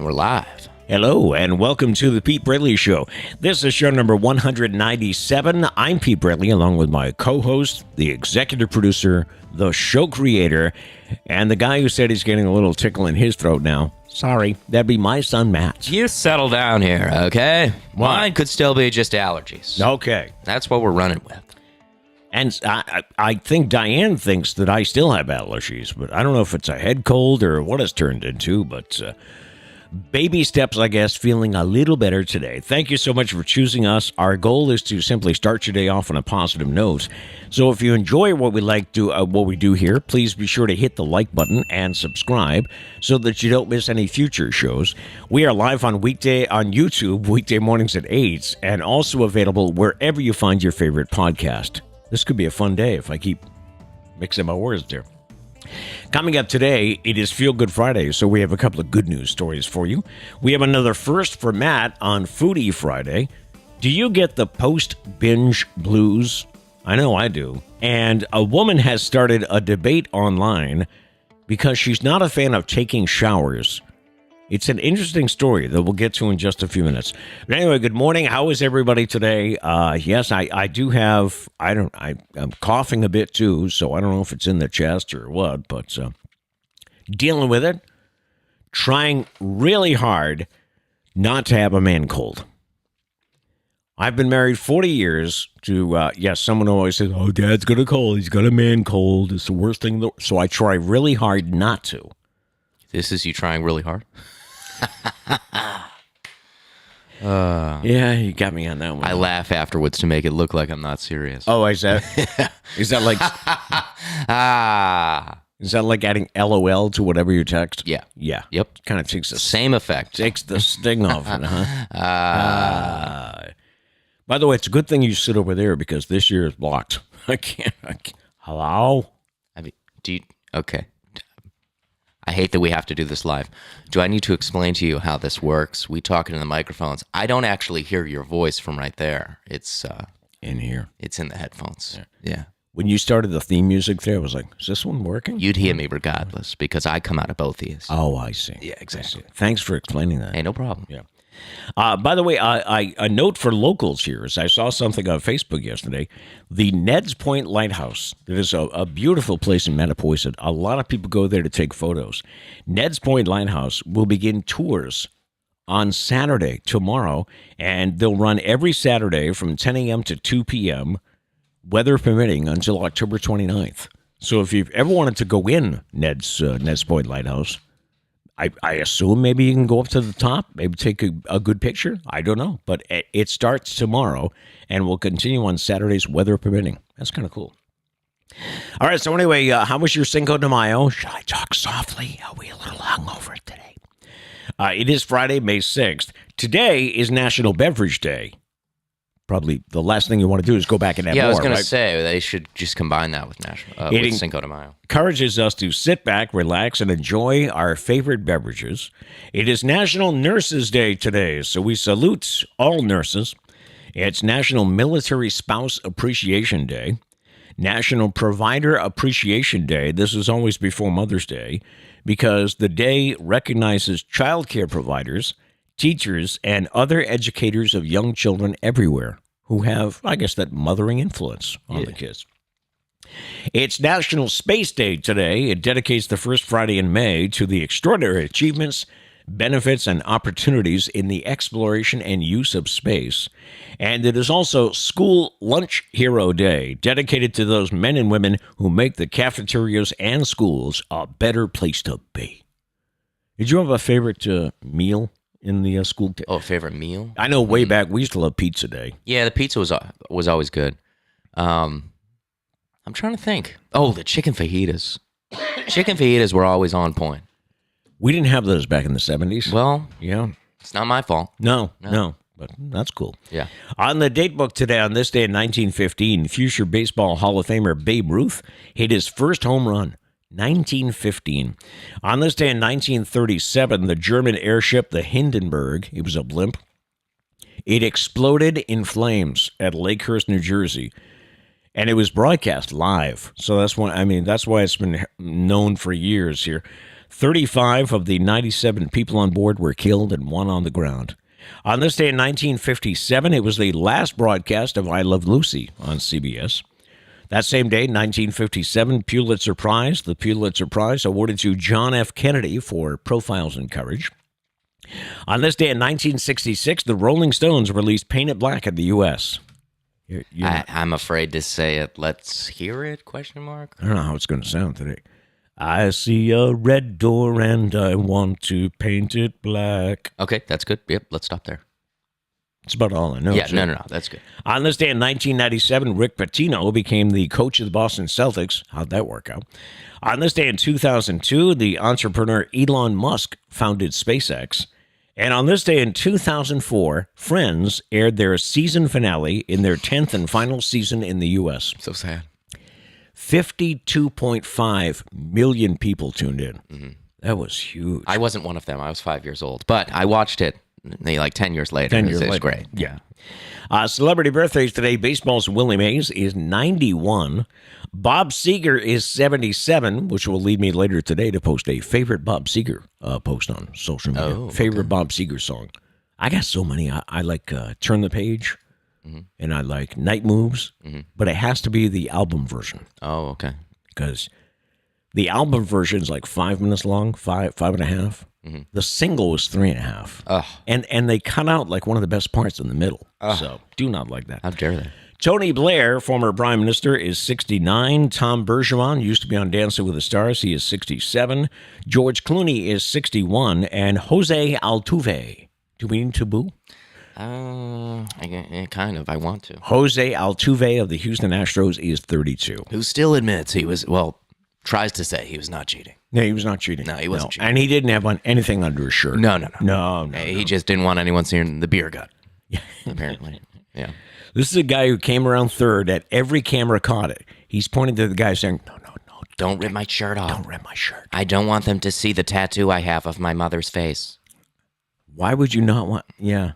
we're live. Hello, and welcome to the Pete Braley Show. This is show number 197. I'm Pete Braley, along with my co-host, the executive producer, the show creator, and the guy who said he's getting a little tickle in his throat now. Sorry, that'd be my son, Matt. You settle down here, okay? Mine could still be just allergies. Okay. That's what we're running with. And I think Diane thinks that I still have allergies, but I don't know if it's a head cold or what it's turned into, but baby steps, I guess, feeling a little better today. Thank you so much for choosing us. Our goal is to simply start your day off on a positive note. So if you enjoy what we do here, please be sure to hit the like button and subscribe so that you don't miss any future shows. We are live on YouTube, weekday mornings at 8, and also available wherever you find your favorite podcast. This could be a fun day if I keep mixing my words there. Coming up today, it is Feel Good Friday, so we have a couple of good news stories for you. We have another first for Matt on Foodie Friday. Do you get the post-binge blues? I know I do. And a woman has started a debate online because she's not a fan of taking showers. It's an interesting story that we'll get to in just a few minutes. But anyway, good morning. How is everybody today? Yes, I do have, I'm coughing a bit too, so I don't know if it's in the chest or what, but dealing with it, trying really hard not to have a man cold. I've been married 40 years to, someone always says, oh, Dad's got a cold. He's got a man cold. It's the worst thing. So I try really hard not to. This is you trying really hard? Yeah, you got me on that one. I laugh afterwards to make it look like I'm not serious. Oh, is that like is that like adding LOL to whatever you text? Yeah. Yeah. Yep. Kind of takes the Same effect. Takes the sting off it, huh? By the way, it's a good thing you sit over there because this year is blocked. I can't. Hello? Okay. I hate that we have to do this live. Do I need to explain to you how this works? We talk into the microphones. I don't actually hear your voice from right there. It's in here. It's in the headphones. Yeah. When you started the theme music there, I was like, is this one working? You'd hear me regardless because I come out of both ears. Oh, I see. Yeah, exactly. Thanks for explaining that. Hey, no problem. Yeah. By the way, a note for locals here is I saw something on Facebook yesterday. The Neds Point Lighthouse. That is a beautiful place in Mattapoisett. A lot of people go there to take photos. Neds Point Lighthouse will begin tours on Saturday, tomorrow, and they'll run every Saturday from 10 a.m. to 2 p.m., weather permitting, until October 29th. So if you've ever wanted to go in Neds Point Lighthouse, I assume maybe you can go up to the top, maybe take a good picture. I don't know. But it starts tomorrow and will continue on Saturdays, weather permitting. That's kind of cool. All right. So anyway, how was your Cinco de Mayo? Should I talk softly? Are we a little hungover today? It is Friday, May 6th. Today is National Beverage Day. Probably the last thing you want to do is go back and have more. Yeah, I was going right? to say they should just combine that with with Cinco de Mayo. Encourages us to sit back, relax, and enjoy our favorite beverages. It is National Nurses Day today, so we salute all nurses. It's National Military Spouse Appreciation Day, National Provider Appreciation Day. This is always before Mother's Day because the day recognizes childcare providers, teachers, and other educators of young children everywhere who have, I guess, that mothering influence on the kids. It's National Space Day today. It dedicates the first Friday in May to the extraordinary achievements, benefits, and opportunities in the exploration and use of space. And it is also School Lunch Hero Day, dedicated to those men and women who make the cafeterias and schools a better place to be. Did you have a favorite meal in the school? Favorite meal? I know way back we used to love pizza day. Yeah, the pizza was always good. I'm trying to think. Oh, the chicken fajitas. Chicken fajitas were always on point. We didn't have those back in the 70s. Well, yeah. It's not my fault. No. But that's cool. Yeah. On the date book today, on this day in 1915, future baseball Hall of Famer Babe Ruth hit his first home run. 1915. On this day in 1937, the German airship, the Hindenburg, it was a blimp, it exploded in flames at Lakehurst, New Jersey. And it was broadcast live. So that's why it's been known for years here. 35 of the 97 people on board were killed and 1 on the ground. On this day in 1957, it was the last broadcast of I Love Lucy on CBS. That same day, 1957, Pulitzer Prize. The Pulitzer Prize awarded to John F. Kennedy for Profiles in Courage. On this day in 1966, the Rolling Stones released Paint It Black in the U.S. I'm afraid to say it. Let's hear it, question mark. I don't know how it's going to sound today. I see a red door and I want to paint it black. Okay, that's good. Yep, let's stop there. That's about all I know. Yeah, no, that's good. On this day in 1997, Rick Pitino became the coach of the Boston Celtics. How'd that work out? On this day in 2002, the entrepreneur Elon Musk founded SpaceX. And on this day in 2004, Friends aired their season finale in their 10th and final season in the U.S. So sad. 52.5 million people tuned in. Mm-hmm. That was huge. I wasn't one of them. I was 5 years old. But I watched it like 10 years later. 10 years later. It's great. Yeah. Celebrity birthdays today. Baseball's Willie Mays is 91. Bob Seger is 77, which will lead me later today to post a favorite Bob Seger post on social media. Oh, favorite Bob Seger song. I got so many. I like Turn the Page, and I like Night Moves, but it has to be the album version. Oh, okay. Because the album version is like 5 minutes long, five and a half. Mm-hmm. The single was 3.5. Oh. And they cut out like one of the best parts in the middle. So do not like that. How dare they? Tony Blair, former prime minister, is 69. Tom Bergeron used to be on Dancing with the Stars. He is 67. George Clooney is 61. And Jose Altuve. Do we need to boo? Kind of. I want to. Jose Altuve of the Houston Astros is 32. Who still admits he was, tries to say he was not cheating. No, he was not cheating. No, he wasn't cheating. And he didn't have anything under his shirt. No. He just didn't want anyone seeing the beer gut. Apparently. Yeah. This is a guy who came around third at every camera caught it. He's pointing to the guy saying, no. Don't rip my shirt off. Don't rip my shirt. I don't want them to see the tattoo I have of my mother's face. Why would you not want? Yeah.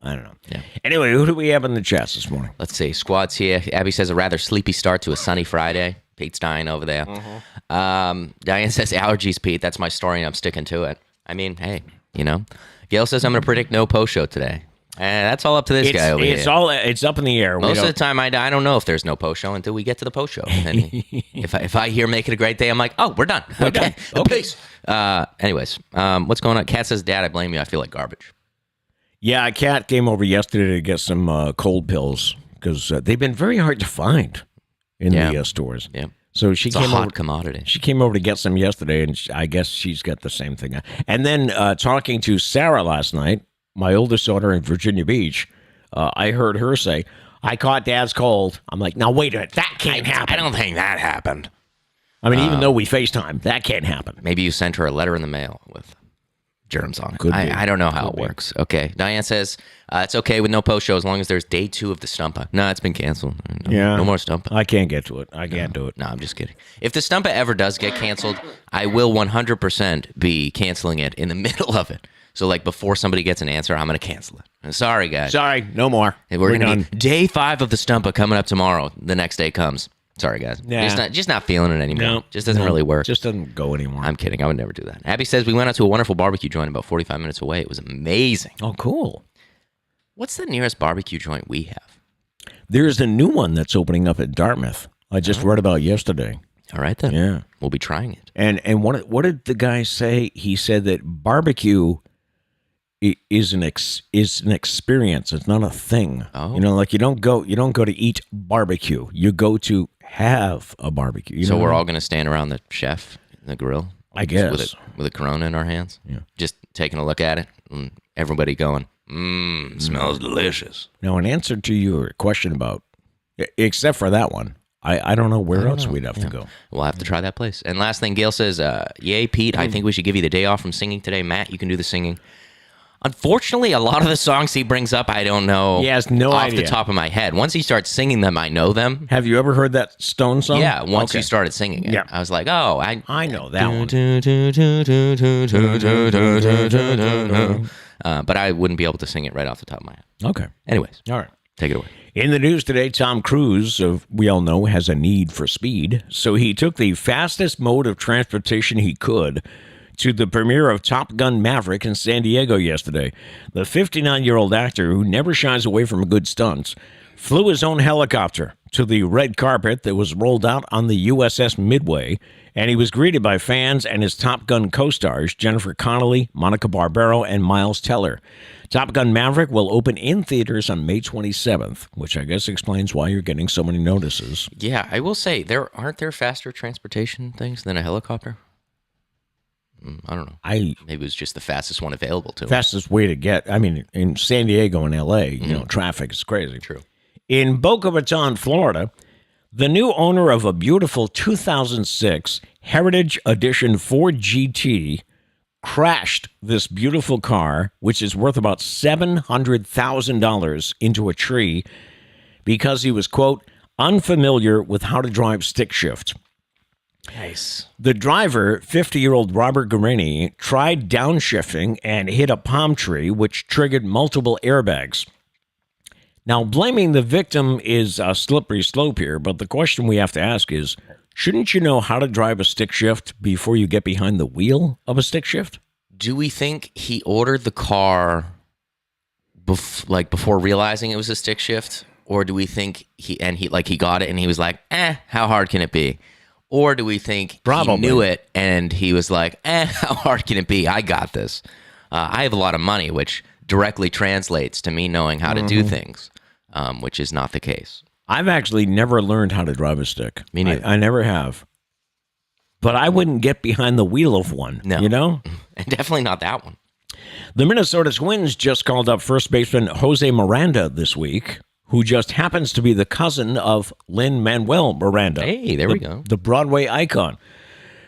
I don't know. Yeah. Anyway, who do we have in the chats this morning? Let's see. Squad's here. Abby says a rather sleepy start to a sunny Friday. Pete's dying over there. Diane says allergies, Pete. That's my story, and I'm sticking to it. I mean, hey, Gail says I'm going to predict no post show today. And that's all up to this guy over here. It's up in the air. Most of the time, I don't know if there's no post show until we get to the post show. And if I hear "Make It a Great Day," I'm like, oh, we're done. Okay. Peace. Anyways, what's going on? Kat says, Dad, I blame you. I feel like garbage. Yeah, Kat came over yesterday to get some cold pills because they've been very hard to find in the stores. Yeah. So it's a hot commodity. She came over to get some yesterday, and I guess she's got the same thing. And then talking to Sarah last night, my oldest daughter in Virginia Beach, I heard her say, I caught Dad's cold. I'm like, now, wait a minute. That can't happen. I don't think that happened. I mean, even though we FaceTime, that can't happen. Maybe you sent her a letter in the mail with germs on it. Could be. I don't know how it works. Okay. Diane says, it's okay with no post show as long as there's day 2 of the Stumpah. No, it's been canceled. No more Stumpah. I can't get to it. I can't do it. No, I'm just kidding. If the Stumpah ever does get canceled, I will 100% be canceling it in the middle of it. So, like, before somebody gets an answer, I'm going to cancel it. Sorry, guys. Sorry, no more. We're going to be day 5 of the Stumpah coming up tomorrow. The next day comes. Sorry, guys. Yeah. Just not feeling it anymore. No, just doesn't really work. Just doesn't go anymore. I'm kidding. I would never do that. Abby says, we went out to a wonderful barbecue joint about 45 minutes away. It was amazing. Oh, cool. What's the nearest barbecue joint we have? There's a new one that's opening up at Dartmouth. I just read about yesterday. All right, then. Yeah. We'll be trying it. And what did the guy say? He said that barbecue is an experience. It's not a thing. Oh. Like you don't go to eat barbecue. You go to have a barbecue. So we're all going to stand around the chef, the grill, I guess, with a Corona in our hands. Yeah. Just taking a look at it, and everybody going, smells delicious. Now, in answer to your question about, except for that one, I don't know where else we'd have to go. We'll have to try that place. And last thing, Gail says, yay, Pete, I think we should give you the day off from singing today. Matt, you can do the singing. Unfortunately, a lot of the songs he brings up, I don't know. He has no idea. Off the top of my head. Once he starts singing them, I know them. Have you ever heard that Stone song? Yeah, once you started singing it. Yeah. I was like, oh, I know that one. But I wouldn't be able to sing it right off the top of my head. Okay. Anyways. All right. Take it away. In the news today, Tom Cruise, we all know, has a need for speed. So he took the fastest mode of transportation he could to the premiere of Top Gun Maverick in San Diego yesterday. The 59-year-old actor, who never shies away from good stunts, flew his own helicopter to the red carpet that was rolled out on the USS Midway, and he was greeted by fans and his Top Gun co-stars, Jennifer Connelly, Monica Barbero, and Miles Teller. Top Gun Maverick will open in theaters on May 27th, which I guess explains why you're getting so many notices. Yeah, I will say, aren't there faster transportation things than a helicopter? I don't know. Maybe it was just the fastest one available to him. Fastest way to get. I mean, in San Diego and L.A., traffic is crazy. True. In Boca Raton, Florida, the new owner of a beautiful 2006 Heritage Edition Ford GT crashed this beautiful car, which is worth about $700,000, into a tree because he was, quote, unfamiliar with how to drive stick shift. Nice. The driver, 50-year-old Robert Guarini, tried downshifting and hit a palm tree, which triggered multiple airbags. Now, blaming the victim is a slippery slope here, but the question we have to ask is, shouldn't you know how to drive a stick shift before you get behind the wheel of a stick shift? Do we think he ordered the car before realizing it was a stick shift? Or do we think he got it and he was like, how hard can it be? Or do we think he knew it and he was like, how hard can it be? I got this. I have a lot of money, which directly translates to me knowing how to do things, which is not the case. I've actually never learned how to drive a stick. Me neither. I never have. But I wouldn't get behind the wheel of one, you know? And definitely not that one. The Minnesota Twins just called up first baseman Jose Miranda this week, who just happens to be the cousin of Lin Manuel Miranda. Hey, there we go. The Broadway icon.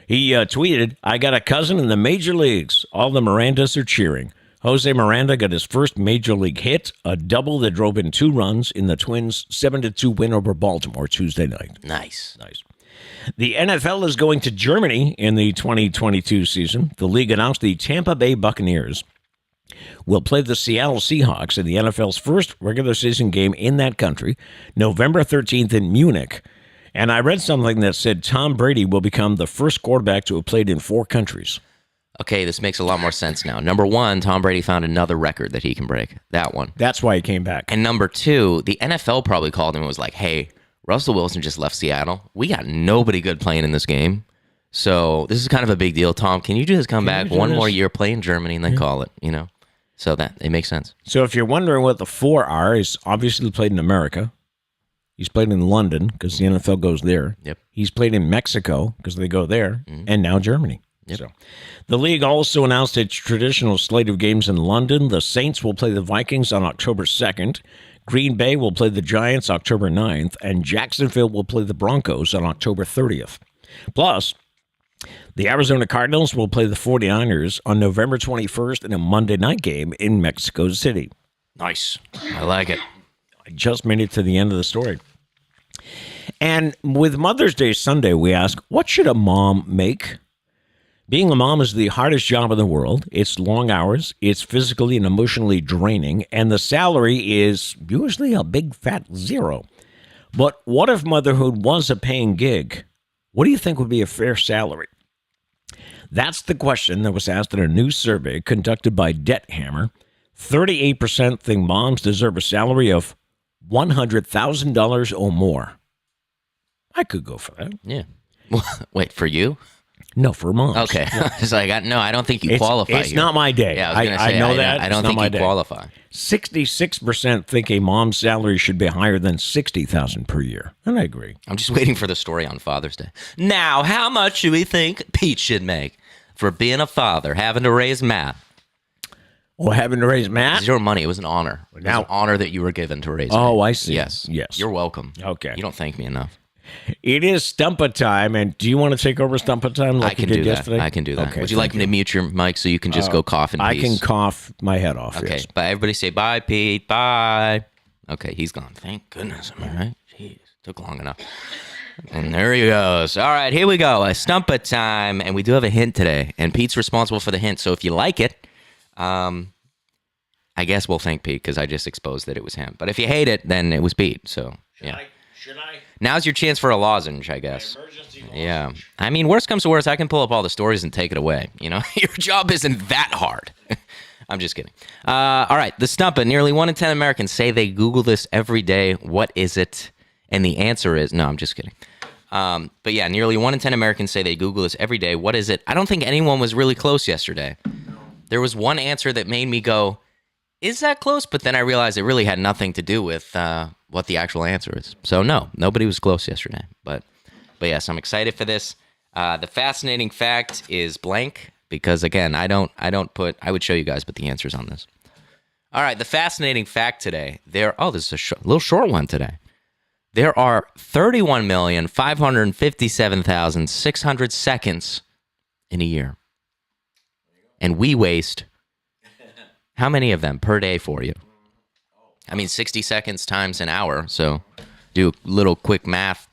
He tweeted, I got a cousin in the major leagues. All the Mirandas are cheering. Jose Miranda got his first major league hit, a double that drove in 2 runs in the Twins' 7-2 win over Baltimore Tuesday night. Nice. The NFL is going to Germany in the 2022 season. The league announced the Tampa Bay Buccaneers will play the Seattle Seahawks in the NFL's first regular season game in that country, November 13th in Munich. And I read something that said Tom Brady will become the first quarterback to have played in 4 countries. Okay, this makes a lot more sense now. Number 1, Tom Brady found another record that he can break. That one. That's why he came back. And number 2, the NFL probably called him and was like, hey, Russell Wilson just left Seattle. We got nobody good playing in this game. So this is kind of a big deal. Tom, can you just come back one more year, play in Germany, and then call it, So that it makes sense. So if you're wondering what the 4 are, he's obviously played in America. He's played in London because the NFL goes there. Yep. He's played in Mexico because they go there. And now Germany. Yep. So, the league also announced its traditional slate of games in London. The Saints will play the Vikings on October 2nd. Green Bay will play the Giants October 9th. And Jacksonville will play the Broncos on October 30th. Plus, the Arizona Cardinals will play the 49ers on November 21st in a Monday night game in Mexico City. Nice. I like it. I just made it to the end of the story. And with Mother's Day Sunday, we ask, what should a mom make? Being a mom is the hardest job in the world. It's long hours, it's physically and emotionally draining, and the salary is usually a big fat 0. But what if motherhood was a paying gig? What do you think would be a fair salary? That's the question that was asked in a new survey conducted by Debt Hammer. 38% think moms deserve a salary of $100,000 or more. I could go for that. Yeah. Wait, for you? No, for moms. Okay. Yeah. It's like, no, I don't think you qualify. It's not my day. Yeah, I was going to say, I know that. I don't think you qualify. 66% think a mom's salary should be higher than $60,000 per year. And I agree. I'm just waiting for the story on Father's Day. Now, how much do we think Pete should make for being a father, having to raise Matt? Oh, having to raise Matt? It's your money. It was an honor. It was an honor that you were given to raise Oh, me. I see. Yes. You're welcome. Okay. You don't thank me enough. It is Stumpah time, and do you want to take over Stumpah time like you did yesterday? I can do that. Okay, Would you like me to mute your mic so you can just go cough in peace? I can cough my head off, Okay, yes. but everybody say bye, Pete. Bye. Okay, he's gone. Thank goodness. Am I right? Jeez, took long enough. And there he goes. All right, here we go. A Stumpah time, and we do have a hint today, and Pete's responsible for the hint. So if you like it, I guess we'll thank Pete because I just exposed that it was him. But if you hate it, then it was Pete. So yeah. Should I? Now's your chance for a lozenge, I guess. Emergency lozenge. Yeah. I mean, worst comes to worst, I can pull up all the stories and take it away. You know, your job isn't that hard. I'm just kidding. All right, the Stumpah. Nearly 1 in 10 Americans say they Google this every day. What is it? And the answer is, no, I'm just kidding. But yeah, nearly 1 in 10 Americans say they Google this every day. What is it? I don't think anyone was really close yesterday. There was one answer that made me go, is that close? But then I realized it really had nothing to do with what the actual answer is. So no, nobody was close yesterday. But yes, I'm excited for this. The fascinating fact is blank because again, I would show you guys, but the answer's on this. All right, the fascinating fact today. This is a little short one today. There are 31,557,600 seconds in a year. And we waste how many of them per day for you? I mean, 60 seconds times an hour. So do a little quick math.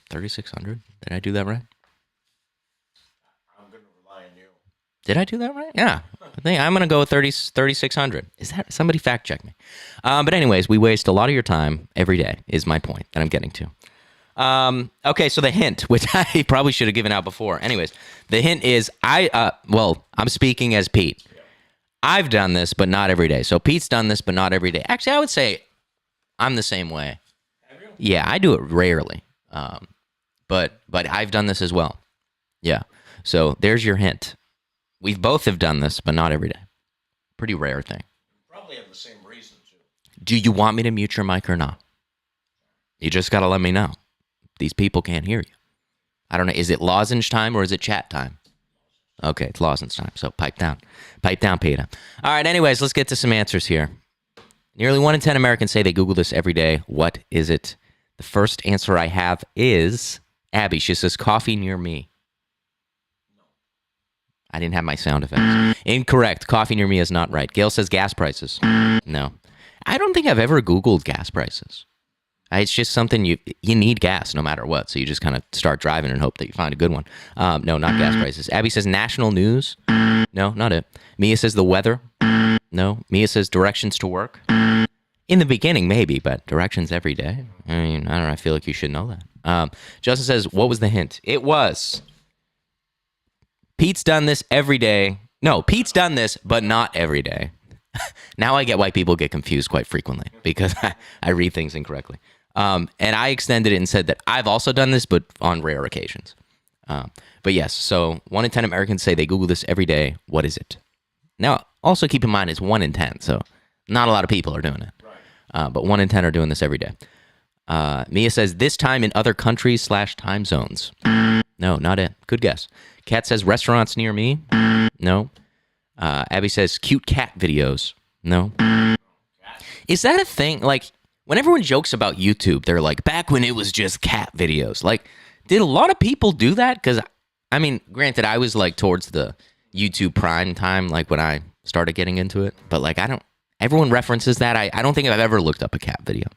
3,600? Did I do that right? I'm going to rely on you. Did I do that right? Yeah. I think I'm going to go with 3,600. Is that somebody fact check me? But anyways, we waste a lot of your time every day is my point that I'm getting to. Okay, so the hint, which I probably should have given out before. Anyways, the hint is I'm speaking as Pete. I've done this, but not every day. So Pete's done this, but not every day. Actually, I would say I'm the same way. Have you? Yeah, I do it rarely. But I've done this as well. Yeah. So there's your hint. We both have done this, but not every day. Pretty rare thing. Probably have the same reason, too. Do you want me to mute your mic or not? You just got to let me know. These people can't hear you. I don't know. Is it lozenge time or is it chat time? Okay, it's lozenge time. So pipe down. Pipe down, Peter. All right, anyways, let's get to some answers here. Nearly 1 in 10 Americans say they Google this every day. What is it? The first answer I have is Abby. She says coffee near me. I didn't have my sound effects. Incorrect. Coffee near me is not right. Gail says gas prices. No. I don't think I've ever Googled gas prices. It's just something you need gas no matter what. So you just kind of start driving and hope that you find a good one. No, not gas prices. Abby says national news. No, not it. Mia says the weather. No. Mia says directions to work. In the beginning, maybe, but directions every day. I mean, I don't know. I feel like you should know that. Justin says, what was the hint? It was Pete's done this every day. No, Pete's done this, but not every day. Now I get why people get confused quite frequently because I read things incorrectly. And I extended it and said that I've also done this, but on rare occasions. But yes, so 1 in 10 Americans say they Google this every day. What is it? Now, also keep in mind it's 1 in 10, so not a lot of people are doing it. Right. But 1 in 10 are doing this every day. Mia says this time in other countries / time zones. No, not it. Good guess. Kat says restaurants near me. No. Abby says cute cat videos. No. Is that a thing? Like, when everyone jokes about YouTube, they're like, back when it was just cat videos. Like, did a lot of people do that? Because, I mean, granted, I was like towards the YouTube prime time, like when I started getting into it. But like, everyone references that. I don't think I've ever looked up a cat video.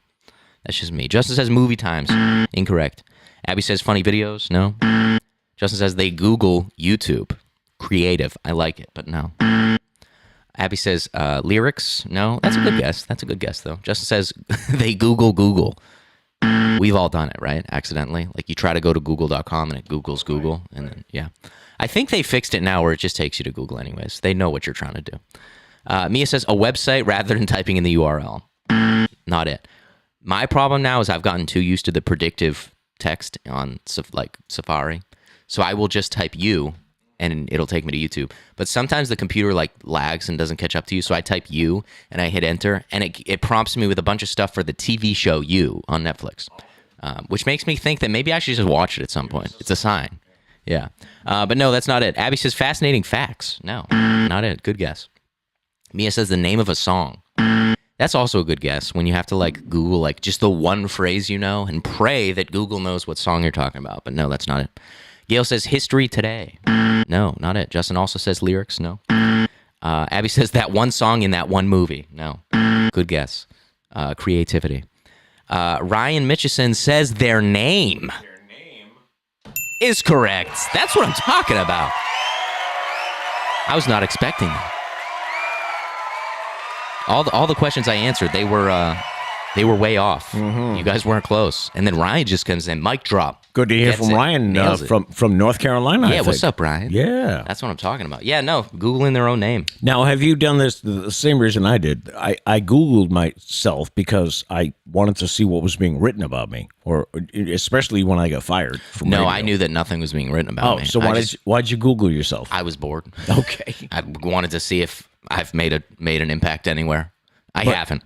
That's just me. Justin says movie times. Incorrect. Abby says funny videos. No. Justin says they Google YouTube. Creative. I like it, but no. Abby says lyrics. No, that's a good guess. That's a good guess, though. Justin says they Google. We've all done it, right? Accidentally. Like you try to go to google.com and it Googles Google. And then, yeah. I think they fixed it now where it just takes you to Google anyways. They know what you're trying to do. Mia says a website rather than typing in the URL. Not it. My problem now is I've gotten too used to the predictive text on like Safari. So I will just type you and it'll take me to YouTube. But sometimes the computer like lags and doesn't catch up to you. So I type you and I hit enter and it prompts me with a bunch of stuff for the TV show You on Netflix, which makes me think that maybe I should just watch it at some point. It's a sign. Yeah. But no, that's not it. Abby says fascinating facts. No, not it. Good guess. Mia says the name of a song. That's also a good guess when you have to like Google like just the one phrase you know and pray that Google knows what song you're talking about. But no, that's not it. Gail says history today. No, not it. Justin also says lyrics. No. Abby says that one song in that one movie. No. Good guess. Creativity. Ryan Mitchison says their name. Their name is correct. That's what I'm talking about. I was not expecting that. All the questions I answered, they were They were way off. You guys weren't close. And then Ryan just comes in, mic drop. Good to hear Gets from it. Ryan Nails it. from North Carolina. I Yeah, what's think. up, Ryan? Yeah. That's what I'm talking about. Yeah, no, Googling their own name. Now, have you done this the same reason I did? I Googled myself because I wanted to see what was being written about me, or especially when I got fired from No, radio. I knew that nothing was being written about me. So why'd you Google yourself? I was bored. Okay. I wanted to see if I've made an impact anywhere. I haven't.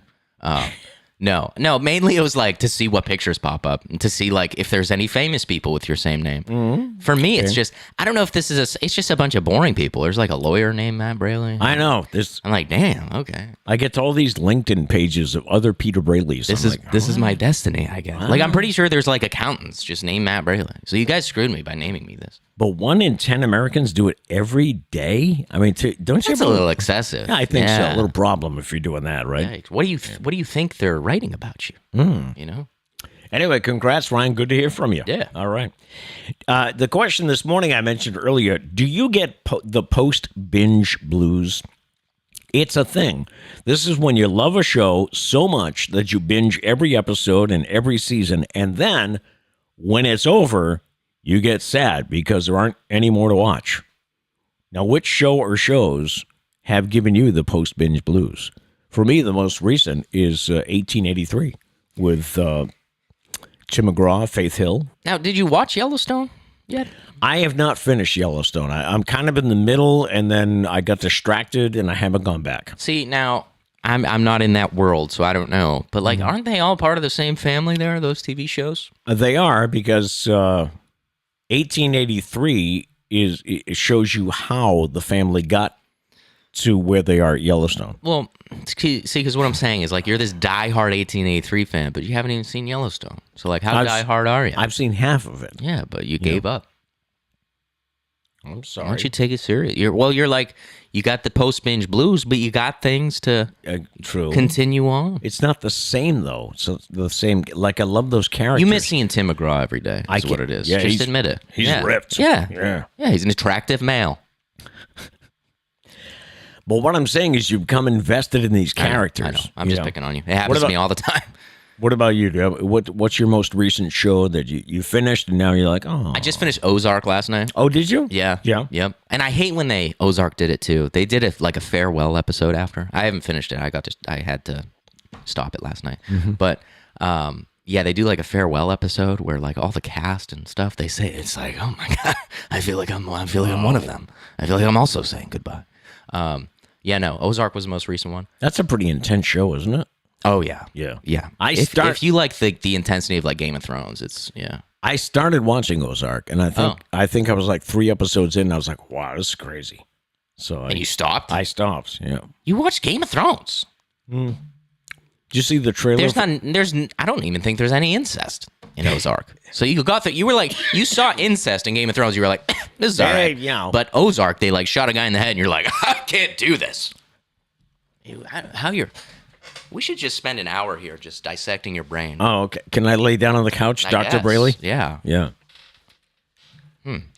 No. Mainly it was like to see what pictures pop up and to see like if there's any famous people with your same name. For me, it's just I don't know if this is it's just a bunch of boring people. There's like a lawyer named Matt Braley. I know. I'm like, damn, okay. I get to all these LinkedIn pages of other Peter Braleys. This is my destiny, I guess. Like I'm pretty sure there's like accountants just named Matt Braley. So you guys screwed me by naming me this. But 1 in 10 Americans do it every day. I mean, don't you? That's a little excessive. Yeah, I think so. A little problem if you're doing that, right? Yeah. What do you think they're writing about you? You know. Anyway, congrats, Ryan. Good to hear from you. Yeah. All right. The question this morning I mentioned earlier, do you get the post-binge blues? It's a thing. This is when you love a show so much that you binge every episode and every season, and then when it's over, you get sad because there aren't any more to watch. Now, which show or shows have given you the post-binge blues? For me, the most recent is 1883 with Tim McGraw, Faith Hill. Now, did you watch Yellowstone yet? I have not finished Yellowstone. I'm kind of in the middle, and then I got distracted, and I haven't gone back. See, now I'm not in that world, so I don't know. But like, aren't they all part of the same family? There, those TV shows. They are, because 1883 it shows you how the family got to where they are at Yellowstone. Well, see, because what I'm saying is like you're this diehard 1883 fan, but you haven't even seen Yellowstone. So like, how diehard are you? I've seen half of it. Yeah, but you gave up. I'm Why sorry. don't you take it serious? You're like, you got the post-binge blues, but you got things to True. continue on. It's not the same, though. So the same, like, I love those characters. You miss seeing Tim McGraw every day. Is what it is. Yeah, Just admit it. He's yeah. ripped. Yeah. He's an attractive male. But what I'm saying is you become invested in these characters. I know. I'm just picking on you. It happens to me all the time. What about you? What's your most recent show that you finished and now you're like, oh. I just finished Ozark last night. Oh, did you? Yeah. Yeah. Yep. And I hate when Ozark did it too. They did it like a farewell episode after. I haven't finished it. I had to stop it last night. But yeah, they do like a farewell episode where like all the cast and stuff, they say it's like, oh my God, I feel like I'm one of them. I feel like I'm also saying goodbye. Yeah, no, Ozark was the most recent one. That's a pretty intense show, isn't it? Oh yeah. Yeah. Yeah. If you like the intensity of like Game of Thrones, it's I started watching Ozark, and I think I was like 3 episodes in, and I was like, wow, this is crazy. So And you stopped? I stopped, yeah. You watched Game of Thrones? Did you see the trailer? I don't even think there's any incest in Ozark. So you were like, you saw incest in Game of Thrones, you were like, this is all right. Yeah. But Ozark, they like shot a guy in the head, and you're like, I can't do this. We should just spend an hour here just dissecting your brain. Oh, okay. Can I lay down on the couch, I Dr. guess. Braley? Yeah. Yeah.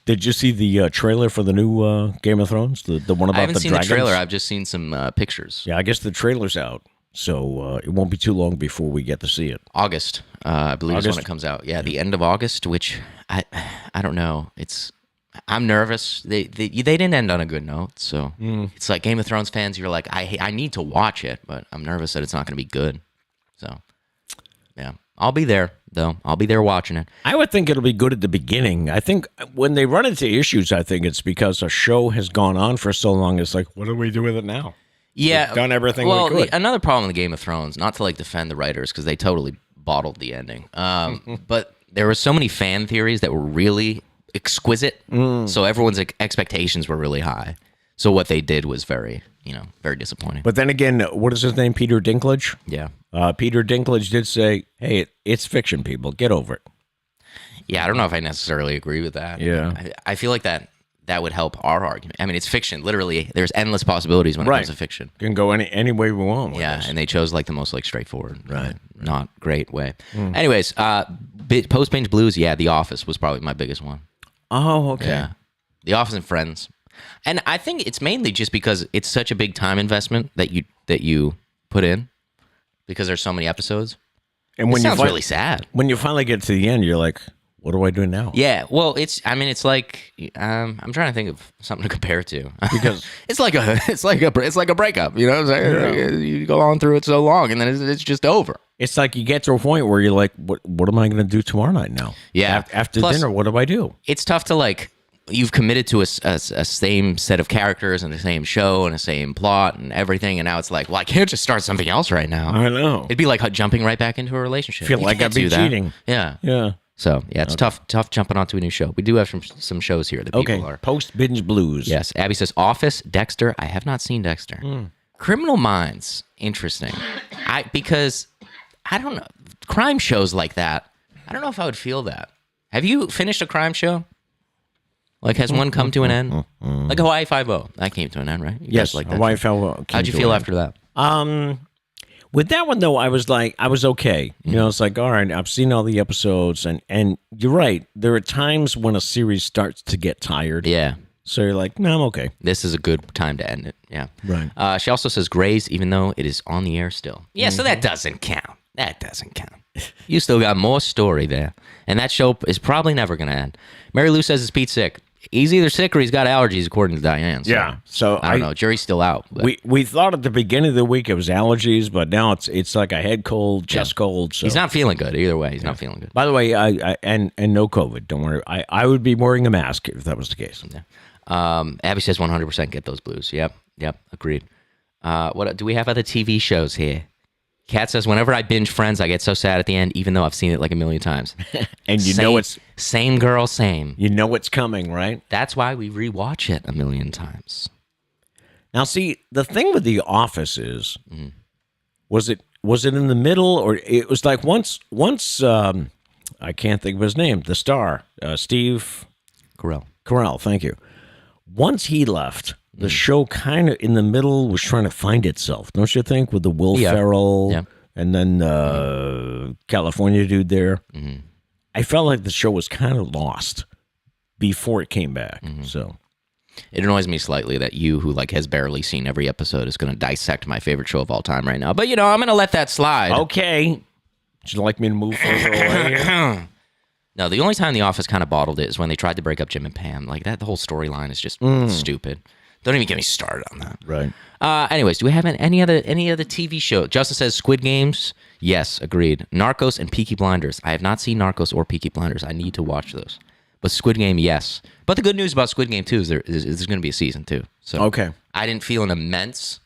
Did you see the trailer for the new Game of Thrones? The one about I haven't the seen dragons? the trailer. I've just seen some pictures. Yeah, I guess the trailer's out, so it won't be too long before we get to see it. August, I believe is when August? it comes out. Yeah, the end of August, which I don't know. I'm nervous. They didn't end on a good note, so it's like Game of Thrones fans. You're like, I need to watch it, but I'm nervous that it's not going to be good. So, yeah, I'll be there though. I'll be there watching it. I would think it'll be good at the beginning. I think when they run into issues, I think it's because a show has gone on for so long. It's like, what do we do with it now? Yeah, We've done everything we could. Another problem with Game of Thrones, not to like defend the writers because they totally bottled the ending, but there were so many fan theories that were really exquisite, so everyone's expectations were really high. So what they did was very disappointing. But then again, what is his name? Peter Dinklage? Yeah. Peter Dinklage did say, hey, it's fiction, people. Get over it. Yeah, I don't know if I necessarily agree with that. Yeah. I feel like that would help our argument. I mean, it's fiction. Literally, there's endless possibilities when it comes to fiction. Can go any way we want with Yeah, this. and they chose like the most like straightforward, not great way. Anyways, post-binge blues, yeah, The Office was probably my biggest one. Oh, okay. Yeah. The Office and Friends. And I think it's mainly just because it's such a big time investment that you put in because there's so many episodes. And It when sounds you really sad. when you finally get to the end, you're like, what do I do now? Yeah, well, it's like I'm trying to think of something to compare it to Because it's like a breakup. You know what I'm saying? You go on through it so long, and then it's just over. it's like you get to a point where you're like, what am I going to do tomorrow night now? Yeah. After Plus, dinner, what do I do? It's tough to like. You've committed to a same set of characters and the same show and the same plot and everything, and now it's like, well, I can't just start something else right now. I know. It'd be like jumping right back into a relationship. Feel You like can't I'd be do that. cheating. Yeah. Yeah. So yeah, it's tough jumping onto a new show. We do have some shows here that people Okay. are. Post-Binge Blues. Yes. Abby says Office, Dexter. I have not seen Dexter. Criminal Minds. Interesting. Because I don't know, crime shows like that. I don't know if I would feel that. Have you finished a crime show? Like, has one come to an end? Like Hawaii Five-0. That came to an end, right? You Yes. guys like that Hawaii show? Five-0 How'd you feel after that? With that one, though, I was okay. You know, it's like, all right, I've seen all the episodes, and you're right. There are times when a series starts to get tired. Yeah. So you're like, no, I'm okay. This is a good time to end it. Yeah. Right. She also says Grays, even though it is on the air still. Yeah, so that doesn't count. That doesn't count. You still got more story there. And that show is probably never going to end. Mary Lou says, is Pete sick? He's either sick or he's got allergies, according to Diane. So, Yeah. So I don't know. Jury's still out. But We thought at the beginning of the week it was allergies, but now it's like a head cold, chest cold. So he's not feeling good either way. He's not feeling good. By the way, I and no COVID. Don't worry. I would be wearing a mask if that was the case. Yeah. Abby says 100% get those blues. Yep. Agreed. What do we have other TV shows here? Kat says, whenever I binge Friends, I get so sad at the end, even though I've seen it like a million times. And you know it's same girl, same. You know it's coming, right? That's why we rewatch it a million times. Now, see, the thing with The Office is, was it in the middle, or it was like once I can't think of his name, the star, Steve Carell, thank you. Once he left, the show kind of in the middle was trying to find itself, don't you think? With the Will Ferrell and then California dude there. I felt like the show was kind of lost before it came back. So it annoys me slightly that you, who like has barely seen every episode, is going to dissect my favorite show of all time right now. But you know, I'm going to let that slide. Okay. Would you like me to move further away here? No, the only time The Office kind of bottled it is when they tried to break up Jim and Pam. Like that, the whole storyline is just stupid. Don't even get me started on that. Right. Anyways, do we have any other TV show? Justin says Squid Games. Yes, agreed. Narcos and Peaky Blinders. I have not seen Narcos or Peaky Blinders. I need to watch those. But Squid Game, yes. But the good news about Squid Game too is there's going to be a season 2. So okay. I didn't feel an immense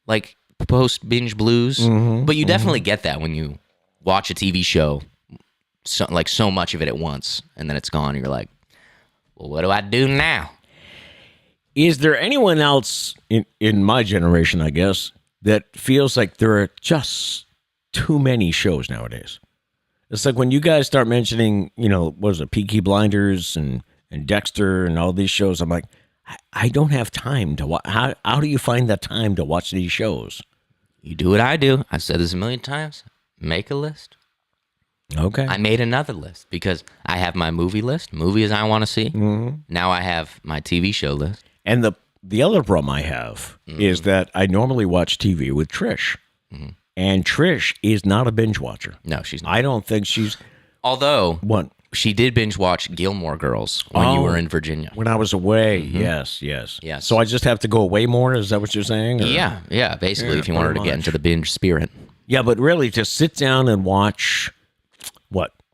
like post-binge blues, but you definitely get that when you watch a TV show, so much of it at once, and then it's gone. And you're like, well, what do I do now? Is there anyone else in my generation, I guess, that feels like there are just too many shows nowadays? It's like when you guys start mentioning, what was it, Peaky Blinders and Dexter and all these shows, I'm like, I don't have time to watch. How do you find the time to watch these shows? You do what I do. I've said this a million times. Make a list. Okay. I made another list because I have my movie list, movies I want to see. Now I have my TV show list. And the other problem I have is that I normally watch TV with Trish. And Trish is not a binge watcher. No, she's not. I don't think she's... Although, What? she did binge watch Gilmore Girls when you were in Virginia. When I was away, yes. So I just have to go away more? Is that what you're saying? Or? Yeah, basically, if you want her to get into the binge spirit. Yeah, but really, to sit down and watch,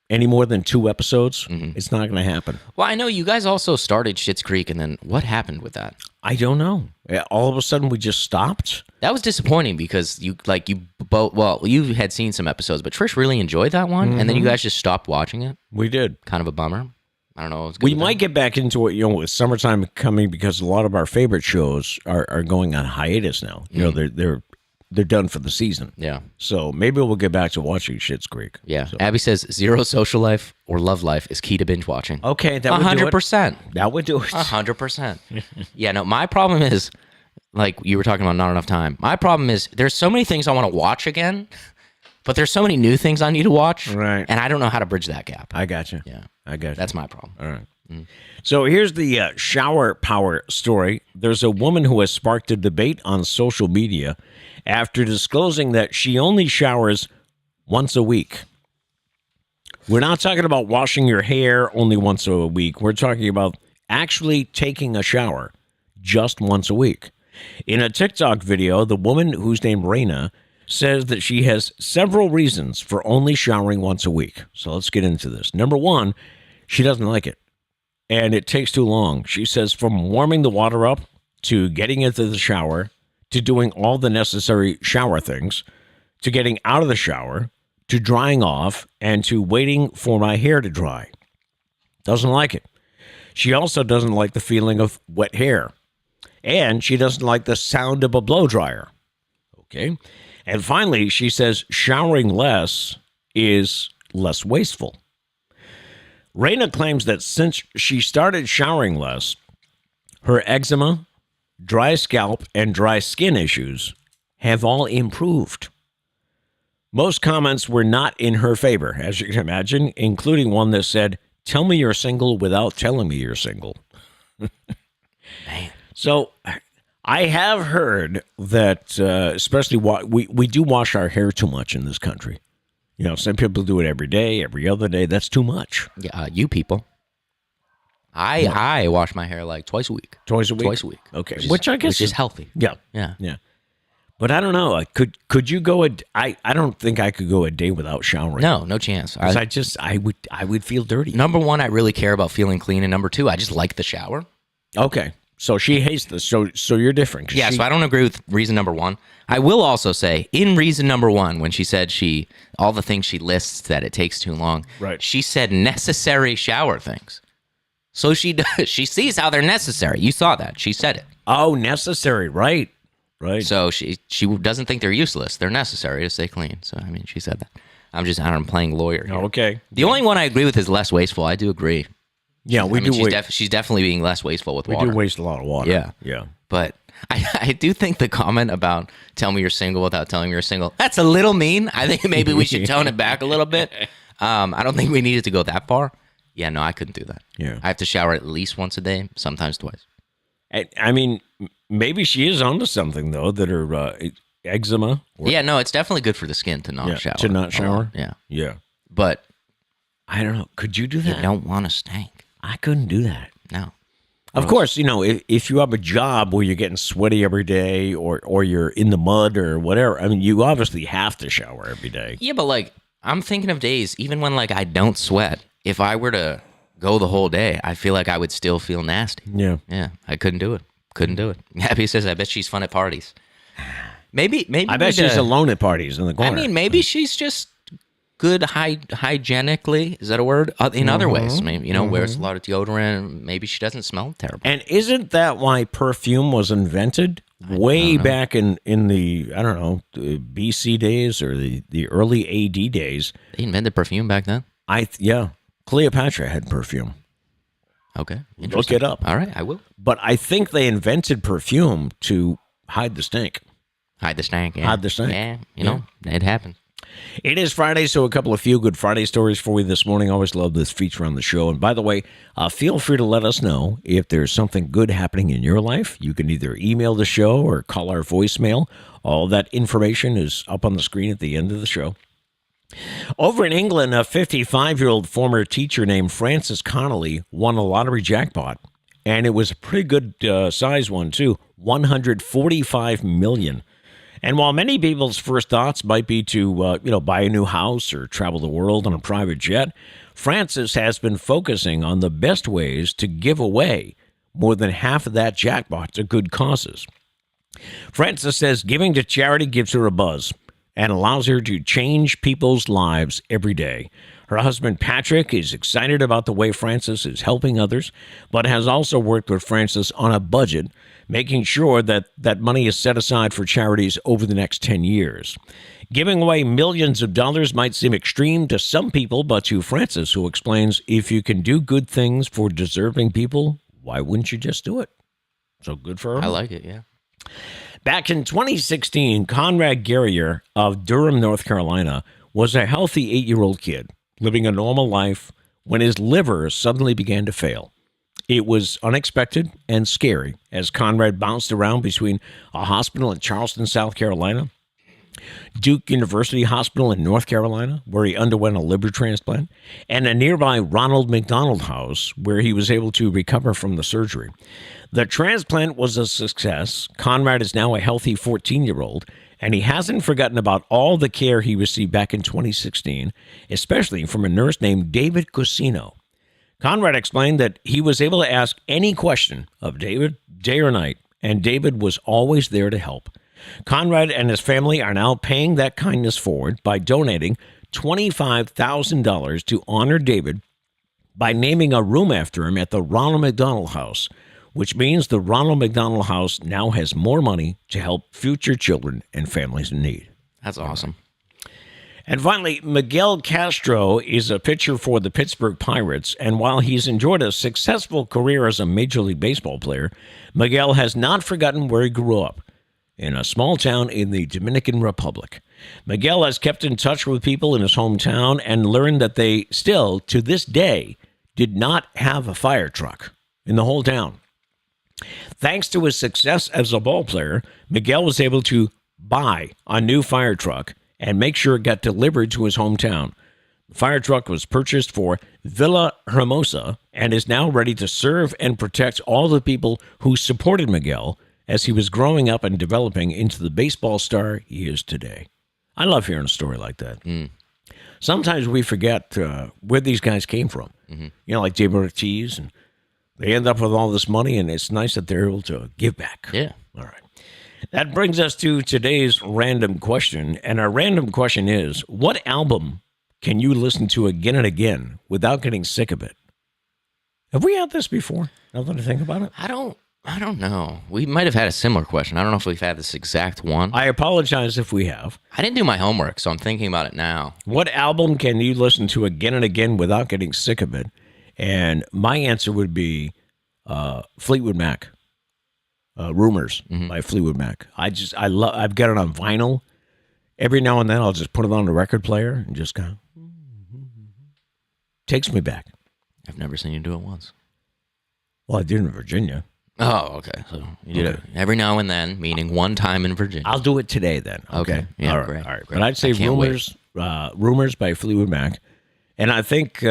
any more than 2 episodes, it's not going to happen. Well, I know you guys also started Schitt's Creek, and then what happened with that? I don't know. All of a sudden, we just stopped? That was disappointing because you had seen some episodes, but Trish really enjoyed that one, and then you guys just stopped watching it. We did. Kind of a bummer. I don't know. We might get back into it, with summertime coming, because a lot of our favorite shows are going on hiatus now. They're done for the season. Yeah. So maybe we'll get back to watching Schitt's Creek. Yeah. So. Abby says zero social life or love life is key to binge watching. Okay, that would do it. 100%. That would do it. 100%. Yeah, no, my problem is, like you were talking about not enough time. My problem is there's so many things I want to watch again, but there's so many new things I need to watch. Right. And I don't know how to bridge that gap. I got you. Yeah. I got you. That's my problem. All right. So here's the shower power story. There's a woman who has sparked a debate on social media after disclosing that she only showers once a week. We're not talking about washing your hair only once a week. We're talking about actually taking a shower just once a week. In a TikTok video, the woman, who's named Raina, says that she has several reasons for only showering once a week. So let's get into this. Number one, she doesn't like it, and it takes too long. She says from warming the water up to getting into the shower to doing all the necessary shower things to getting out of the shower to drying off and to waiting for my hair to dry. Doesn't like it. She also doesn't like the feeling of wet hair. And she doesn't like the sound of a blow dryer. Okay. And finally, she says showering less is less wasteful. Raina claims that since she started showering less, her eczema, dry scalp, and dry skin issues have all improved. Most comments were not in her favor, as you can imagine, including one that said, "Tell me you're single without telling me you're single." Man. So I have heard that, especially we do wash our hair too much in this country. You know, some people do it every day, every other day. That's too much. Yeah, you people. I wash my hair like twice a week. Twice a week? Twice a week. Okay. Which I guess is healthy. Yeah. Yeah. Yeah. But I don't know. Could you go I don't think I could go a day without showering. No chance. I would feel dirty. Number one, I really care about feeling clean, and number two, I just like the shower. Okay. So she hates this. So you're different. Yeah, so I don't agree with reason number one. I will also say, in reason number one, when she said all the things she lists that it takes too long, right, she said necessary shower things. So she sees how they're necessary. You saw that. She said it. Oh, necessary. Right. Right. So she doesn't think they're useless. They're necessary to stay clean. So, I mean, she said that. I'm playing lawyer here. Okay. The only one I agree with is less wasteful. I do agree. Yeah, she's definitely being less wasteful with water. We do waste a lot of water. Yeah. Yeah. But I do think the comment about tell me you're single without telling me you're single, that's a little mean. I think maybe we should tone it back a little bit. I don't think we needed to go that far. Yeah, no, I couldn't do that. Yeah. I have to shower at least once a day, sometimes twice. I mean, maybe she is onto something, though, that her eczema. Yeah, no, it's definitely good for the skin to not shower. To not shower? Yeah. Yeah. But I don't know. Could you do that? you don't want to stink. I couldn't do that. No. Of course, you know, if you have a job where you're getting sweaty every day or you're in the mud or whatever, I mean, you obviously have to shower every day. Yeah, but like, I'm thinking of days, even when like I don't sweat, if I were to go the whole day, I feel like I would still feel nasty. Yeah. Yeah, I couldn't do it. Couldn't do it. Happy says, I bet she's fun at parties. Maybe. I bet she's alone at parties in the corner. I mean, maybe she's just good hygienically. Is that a word? In other ways, maybe, you know, wears a lot of deodorant. Maybe she doesn't smell terrible. And isn't that why perfume was invented? Way back in the, I don't know, the BC days or the early AD days. They invented perfume back then? Yeah. Cleopatra had perfume. Okay. Look it up. All right, I will. But I think they invented perfume to hide the stink. Hide the stank. Yeah. Hide the stank. Yeah, you know, it happened. It is Friday, so a couple of feel-good Friday stories for you this morning. Always love this feature on the show. And by the way, feel free to let us know if there's something good happening in your life. You can either email the show or call our voicemail. All that information is up on the screen at the end of the show. Over in England, a 55-year-old former teacher named Frances Connolly won a lottery jackpot. And it was a pretty good size one, too, $145 million. And while many people's first thoughts might be to, buy a new house or travel the world on a private jet, Frances has been focusing on the best ways to give away more than half of that jackpot to good causes. Frances says giving to charity gives her a buzz and allows her to change people's lives every day. Her husband, Patrick, is excited about the way Frances is helping others, but has also worked with Frances on a budget, making sure that that money is set aside for charities over the next 10 years. Giving away millions of dollars might seem extreme to some people, but to Frances, who explains, if you can do good things for deserving people, why wouldn't you just do it? So good for her. I like it, yeah. Back in 2016, Conrad Guerrier of Durham, North Carolina, was a healthy 8-year-old kid living a normal life when his liver suddenly began to fail. It was unexpected and scary as Conrad bounced around between a hospital in Charleston, South Carolina, Duke University Hospital in North Carolina, where he underwent a liver transplant, and a nearby Ronald McDonald House, where he was able to recover from the surgery. The transplant was a success. Conrad is now a healthy 14-year-old, and he hasn't forgotten about all the care he received back in 2016, especially from a nurse named David Cusino. Conrad explained that he was able to ask any question of David, day or night, and David was always there to help. Conrad and his family are now paying that kindness forward by donating $25,000 to honor David by naming a room after him at the Ronald McDonald House, which means the Ronald McDonald House now has more money to help future children and families in need. That's awesome. And finally, Miguel Castro is a pitcher for the Pittsburgh Pirates, and while he's enjoyed a successful career as a Major League Baseball player, Miguel has not forgotten where he grew up, in a small town in the Dominican Republic. Miguel has kept in touch with people in his hometown and learned that they still, to this day, did not have a fire truck in the whole town. Thanks to his success as a ball player, Miguel was able to buy a new fire truck and make sure it got delivered to his hometown. The fire truck was purchased for Villa Hermosa and is now ready to serve and protect all the people who supported Miguel as he was growing up and developing into the baseball star he is today. I love hearing a story like that. Sometimes we forget where these guys came from. You know, like David Ortiz, and they end up with all this money, and it's nice that they're able to give back. Yeah. All right. That brings us to today's random question, and our random question is, what album can you listen to again and again without getting sick of it? Have we had this before? Now that I think about it? I don't know. We might have had a similar question. I don't know if we've had this exact one. I apologize if we have. I didn't do my homework, so I'm thinking about it now. What album can you listen to again and again without getting sick of it? And my answer would be Fleetwood Mac. Rumors by Fleetwood Mac. I've got it on vinyl. Every now and then I'll just put it on the record player and just go. Takes me back. I've never seen you do it once. Well, I did in Virginia. Oh, okay. So you did it every now and then, meaning one time in Virginia. I'll do it today then. Okay. Yeah, all right. great. All right. But I'd say Rumors by Fleetwood Mac. And I think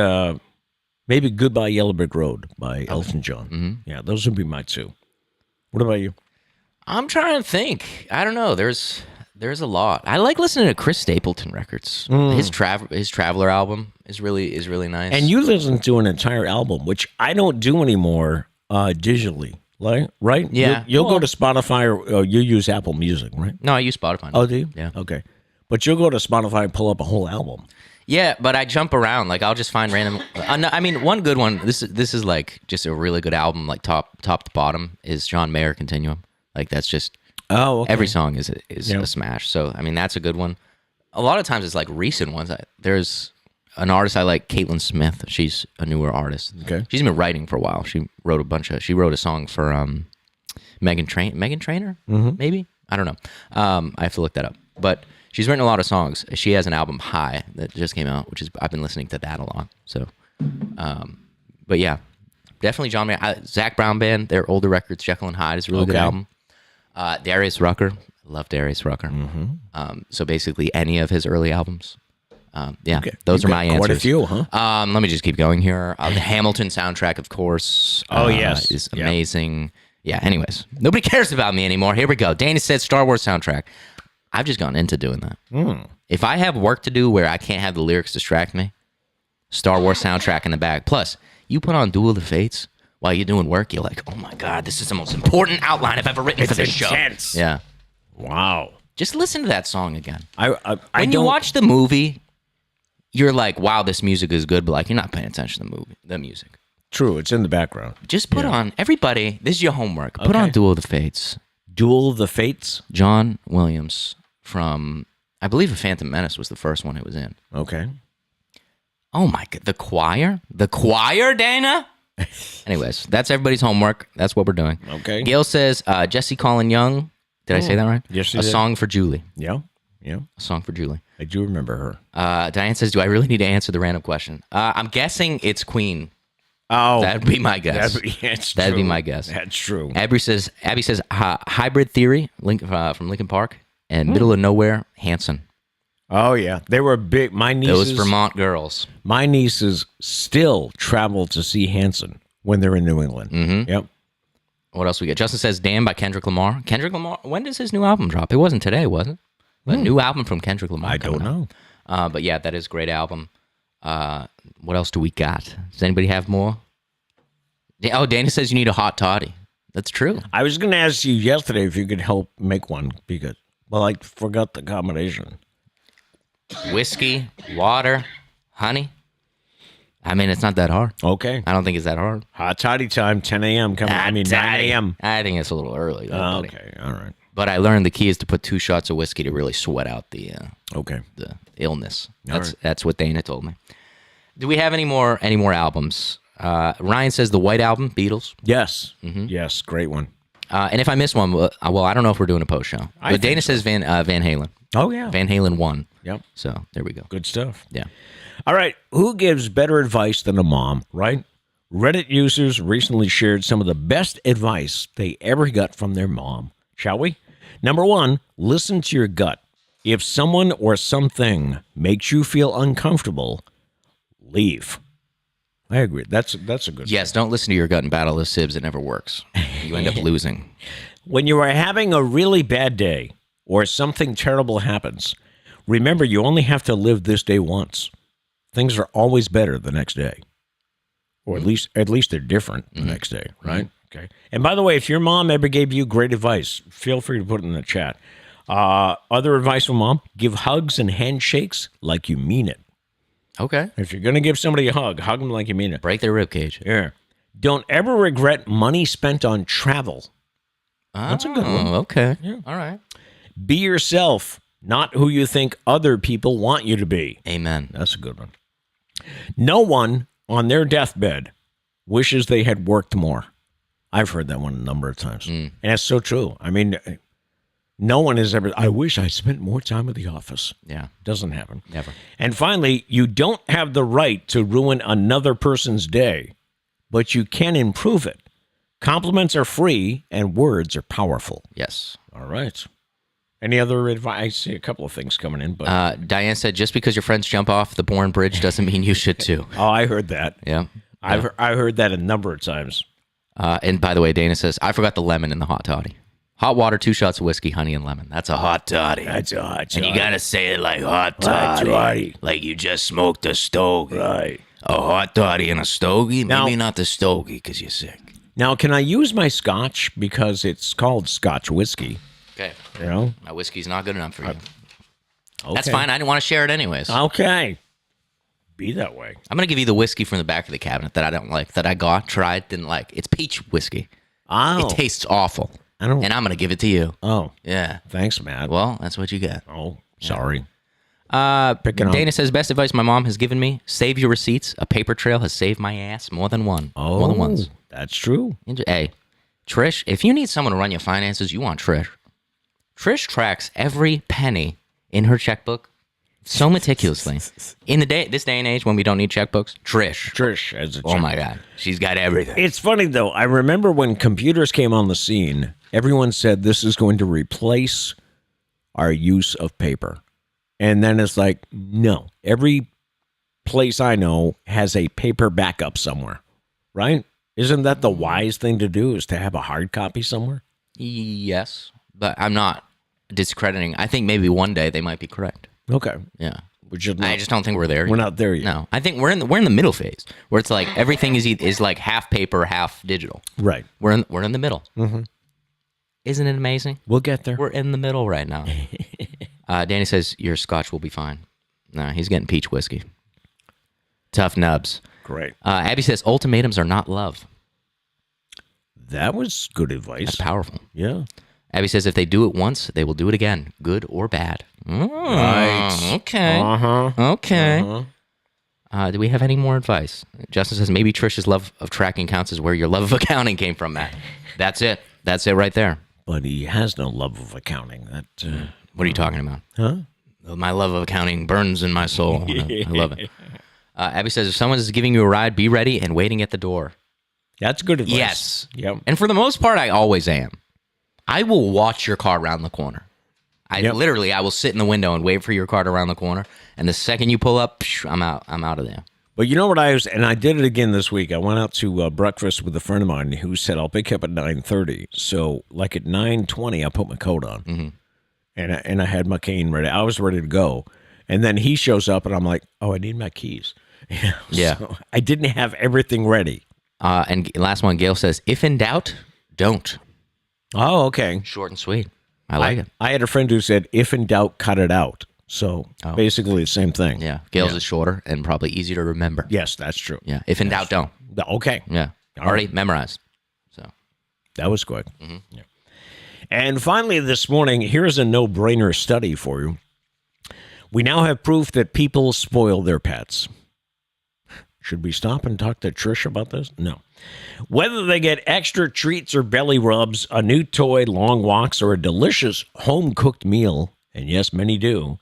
maybe Goodbye Yellow Brick Road by Elton John. Yeah, those would be my two. What about you? I'm trying to think. I don't know. There's a lot. I like listening to Chris Stapleton records. His Traveler album is really nice. And you listen to an entire album, which I don't do anymore digitally, right? Yeah. You'll go to Spotify or you use Apple Music, right? No, I use Spotify. Oh, do you? Yeah. Okay. But you'll go to Spotify and pull up a whole album. Yeah, but I jump around. Like I'll just find random. I mean, one good one. This is like just a really good album, like top to bottom, is John Mayer Continuum. Like that's just every song is a smash. So I mean, that's a good one. A lot of times it's like recent ones. There's an artist I like, Caitlin Smith. She's a newer artist. Okay, she's been writing for a while. She wrote a song for Megan Trainor, maybe, I don't know. I have to look that up, but. She's written a lot of songs. She has an album, High, that just came out, which is I've been listening to that a lot. So, but yeah, definitely John Mayer. Zach Brown Band, their older records, Jekyll and Hyde is a really good album. Darius Rucker, love Darius Rucker. So basically any of his early albums. Those are my answers. Quite a few, huh? Let me just keep going here. The Hamilton soundtrack, of course. Yes, is amazing. Yeah. Anyways, nobody cares about me anymore. Here we go. Dana said Star Wars soundtrack. I've just gone into doing that. If I have work to do where I can't have the lyrics distract me, Star Wars soundtrack in the bag. Plus, you put on Duel of the Fates while you're doing work, you're like, oh my God, this is the most important outline I've ever written for this show. Yeah. Wow. Just listen to that song again. When you watch the movie, you're like, wow, this music is good, but like you're not paying attention to the music. True, it's in the background. Just put on, everybody, this is your homework. Put on Duel of the Fates. Duel of the Fates? John Williams from, I believe, A Phantom Menace was the first one it was in. Okay. Oh my God, the choir, Dana? Anyways, that's everybody's homework. That's what we're doing. Okay. Gail says, Jesse Colin Young. Did I say that right? Yes, you A did. Song for Julie. Yeah. A Song for Julie. I do remember her. Diane says, do I really need to answer the random question? I'm guessing it's Queen. Oh. That'd be my guess. That'd be my guess. That's true. Abby says, Hybrid Theory from Linkin Park. And middle of nowhere, Hanson. Oh, yeah. They were big. Those Vermont girls. My nieces still travel to see Hanson when they're in New England. Mm-hmm. Yep. What else we get? Justin says, Damn by Kendrick Lamar. Kendrick Lamar, when does his new album drop? It wasn't today, was it? A new album from Kendrick Lamar. I don't know. But yeah, that is a great album. What else do we got? Does anybody have more? Oh, Dana says you need a hot toddy. That's true. I was going to ask you yesterday if you could help make one because, well, I forgot the combination. Whiskey, water, honey. I mean, it's not that hard. Okay. I don't think it's that hard. Hot toddy time, 10 a.m. coming. 9 a.m. I think it's a little early. Though, buddy. Okay. All right. But I learned the key is to put 2 shots of whiskey to really sweat out the the illness. That's what Dana told me. Do we have any more albums? Ryan says the White Album, Beatles. Yes. Mm-hmm. Yes. Great one. And if I miss one, well, I don't know if we're doing a post show. But Dana says Van Halen. Oh, yeah. Van Halen 1. Yep. So there we go. Good stuff. Yeah. All right. Who gives better advice than a mom, right? Reddit users recently shared some of the best advice they ever got from their mom. Shall we? Number 1, listen to your gut. If someone or something makes you feel uncomfortable, leave. I agree. That's a good Yes, don't listen to your gut and battle the sibs. It never works. You end up losing. When you are having a really bad day or something terrible happens, remember you only have to live this day once. Things are always better the next day. Or at least they're different the next day, right? Okay. And by the way, if your mom ever gave you great advice, feel free to put it in the chat. Other advice from mom, give hugs and handshakes like you mean it. Okay. If you're going to give somebody a hug them like you mean it. Break their ribcage. Yeah. Don't ever regret money spent on travel. That's a good one. Okay. Yeah. All right. Be yourself, not who you think other people want you to be. Amen. That's a good one. No one on their deathbed wishes they had worked more. I've heard that one a number of times. And it's so true. I mean, no one has ever, I wish I spent more time at the office. Yeah. Doesn't happen. Never. And finally, you don't have the right to ruin another person's day, but you can improve it. Compliments are free and words are powerful. Yes. All right. Any other advice? I see a couple of things coming in, but Diane said, just because your friends jump off the Bourne Bridge doesn't mean you should too. oh, I heard that. Yeah. I heard that a number of times. And by the way, Dana says, I forgot the lemon in the hot toddy. Hot water, 2 shots of whiskey, honey, and lemon. That's a hot toddy. That's a hot And toddy. you got to say it like hot toddy. Like you just smoked a stogie. Right. A hot toddy and a stogie? Now- Maybe not the stogie because you're sick. Now, can I use my scotch because it's called Scotch whiskey? Okay. You know? My whiskey's not good enough for you. Okay. That's fine. I didn't want to share it anyways. Okay. Be that way. I'm going to give you the whiskey from the back of the cabinet that I don't like, that I tried, didn't like. It's peach whiskey. Oh. It tastes awful. I don't. And I'm going to give it to you. Oh. Yeah. Thanks, Matt. Well, that's what you get. Oh, sorry. Dana up. says, best advice my mom has given me, save your receipts. A paper trail has saved my ass more than one. Oh, More than once. That's true. Hey, Trish, if you need someone to run your finances, you want Trish. Trish tracks every penny in her checkbook so meticulously. In this day and age when we don't need checkbooks, Trish as a oh my God, she's got everything. It's funny, though. I remember when computers came on the scene, everyone said this is going to replace our use of paper. And then it's like, no. Every place I know has a paper backup somewhere, right? Isn't that the wise thing to do, is to have a hard copy somewhere? Yes, but I'm not discrediting. I think maybe one day they might be correct. Okay. Yeah. I I just don't think we're there yet. We're not there yet. No, I think we're in the middle phase where it's like everything is like half paper, half digital. Right. We're in the middle. Mm-hmm. Isn't it amazing? We'll get there. We're in the middle right now. Danny says your scotch will be fine. No, he's getting peach whiskey. Tough nubs. Great. Abby says ultimatums are not love. That was good advice. That's powerful. Yeah. Abby says if they do it once, they will do it again, good or bad. Right. Okay. Uh-huh. Okay. Uh-huh. Do we have any more advice? Justin says maybe Trish's love of tracking counts as where your love of accounting came from, Matt. That's it. That's it right there. But he has no love of accounting. What are you talking about? Huh? My love of accounting burns in my soul. I love it. Abby says if someone is giving you a ride, be ready and waiting at the door. That's good advice. Yes. Yep. And for the most part, I always am. I will watch your car around the corner. I will sit in the window and wait for your car to round the corner. And the second you pull up, I'm out. I'm out of there. But you know what and I did it again this week. I went out to breakfast with a friend of mine who said, I'll pick you up at 9:30. So like at 9:20, I put my coat on and I had my cane ready. I was ready to go. And then he shows up and I'm like, oh, I need my keys. Yeah. So I didn't have everything ready. And last one, Gail says, if in doubt, don't. Oh, okay. Short and sweet. I like it. I had a friend who said, if in doubt, cut it out. So basically the same thing. Yeah. Gail's is shorter and probably easier to remember. Yes, that's true. Yeah. If in doubt, don't. Okay. Yeah. Already memorized. So that was good. Yeah. And finally this morning, here's a no-brainer study for you. We now have proof that people spoil their pets. Should we stop and talk to Trish about this? No. Whether they get extra treats or belly rubs, a new toy, long walks, or a delicious home-cooked meal, and yes, many do,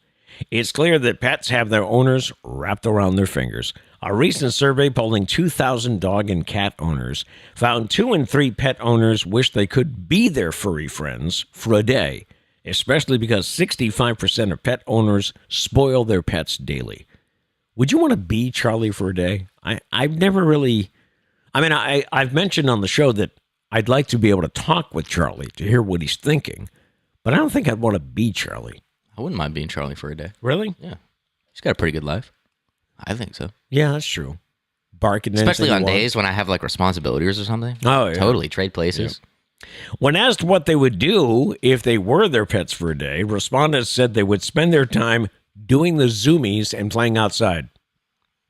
it's clear that pets have their owners wrapped around their fingers. A recent survey polling 2,000 dog and cat owners found 2 in 3 pet owners wish they could be their furry friends for a day, especially because 65% of pet owners spoil their pets daily. Would you want to be Charlie for a day? I've never really... I mean, I've mentioned on the show that I'd like to be able to talk with Charlie to hear what he's thinking, but I don't think I'd want to be Charlie. I wouldn't mind being Charlie for a day. Really? Yeah. He's got a pretty good life. I think so. Yeah, that's true. Barking, especially on days when I have like responsibilities or something. Oh, yeah. Totally. Trade places. Yeah. When asked what they would do if they were their pets for a day, respondents said they would spend their time doing the zoomies and playing outside.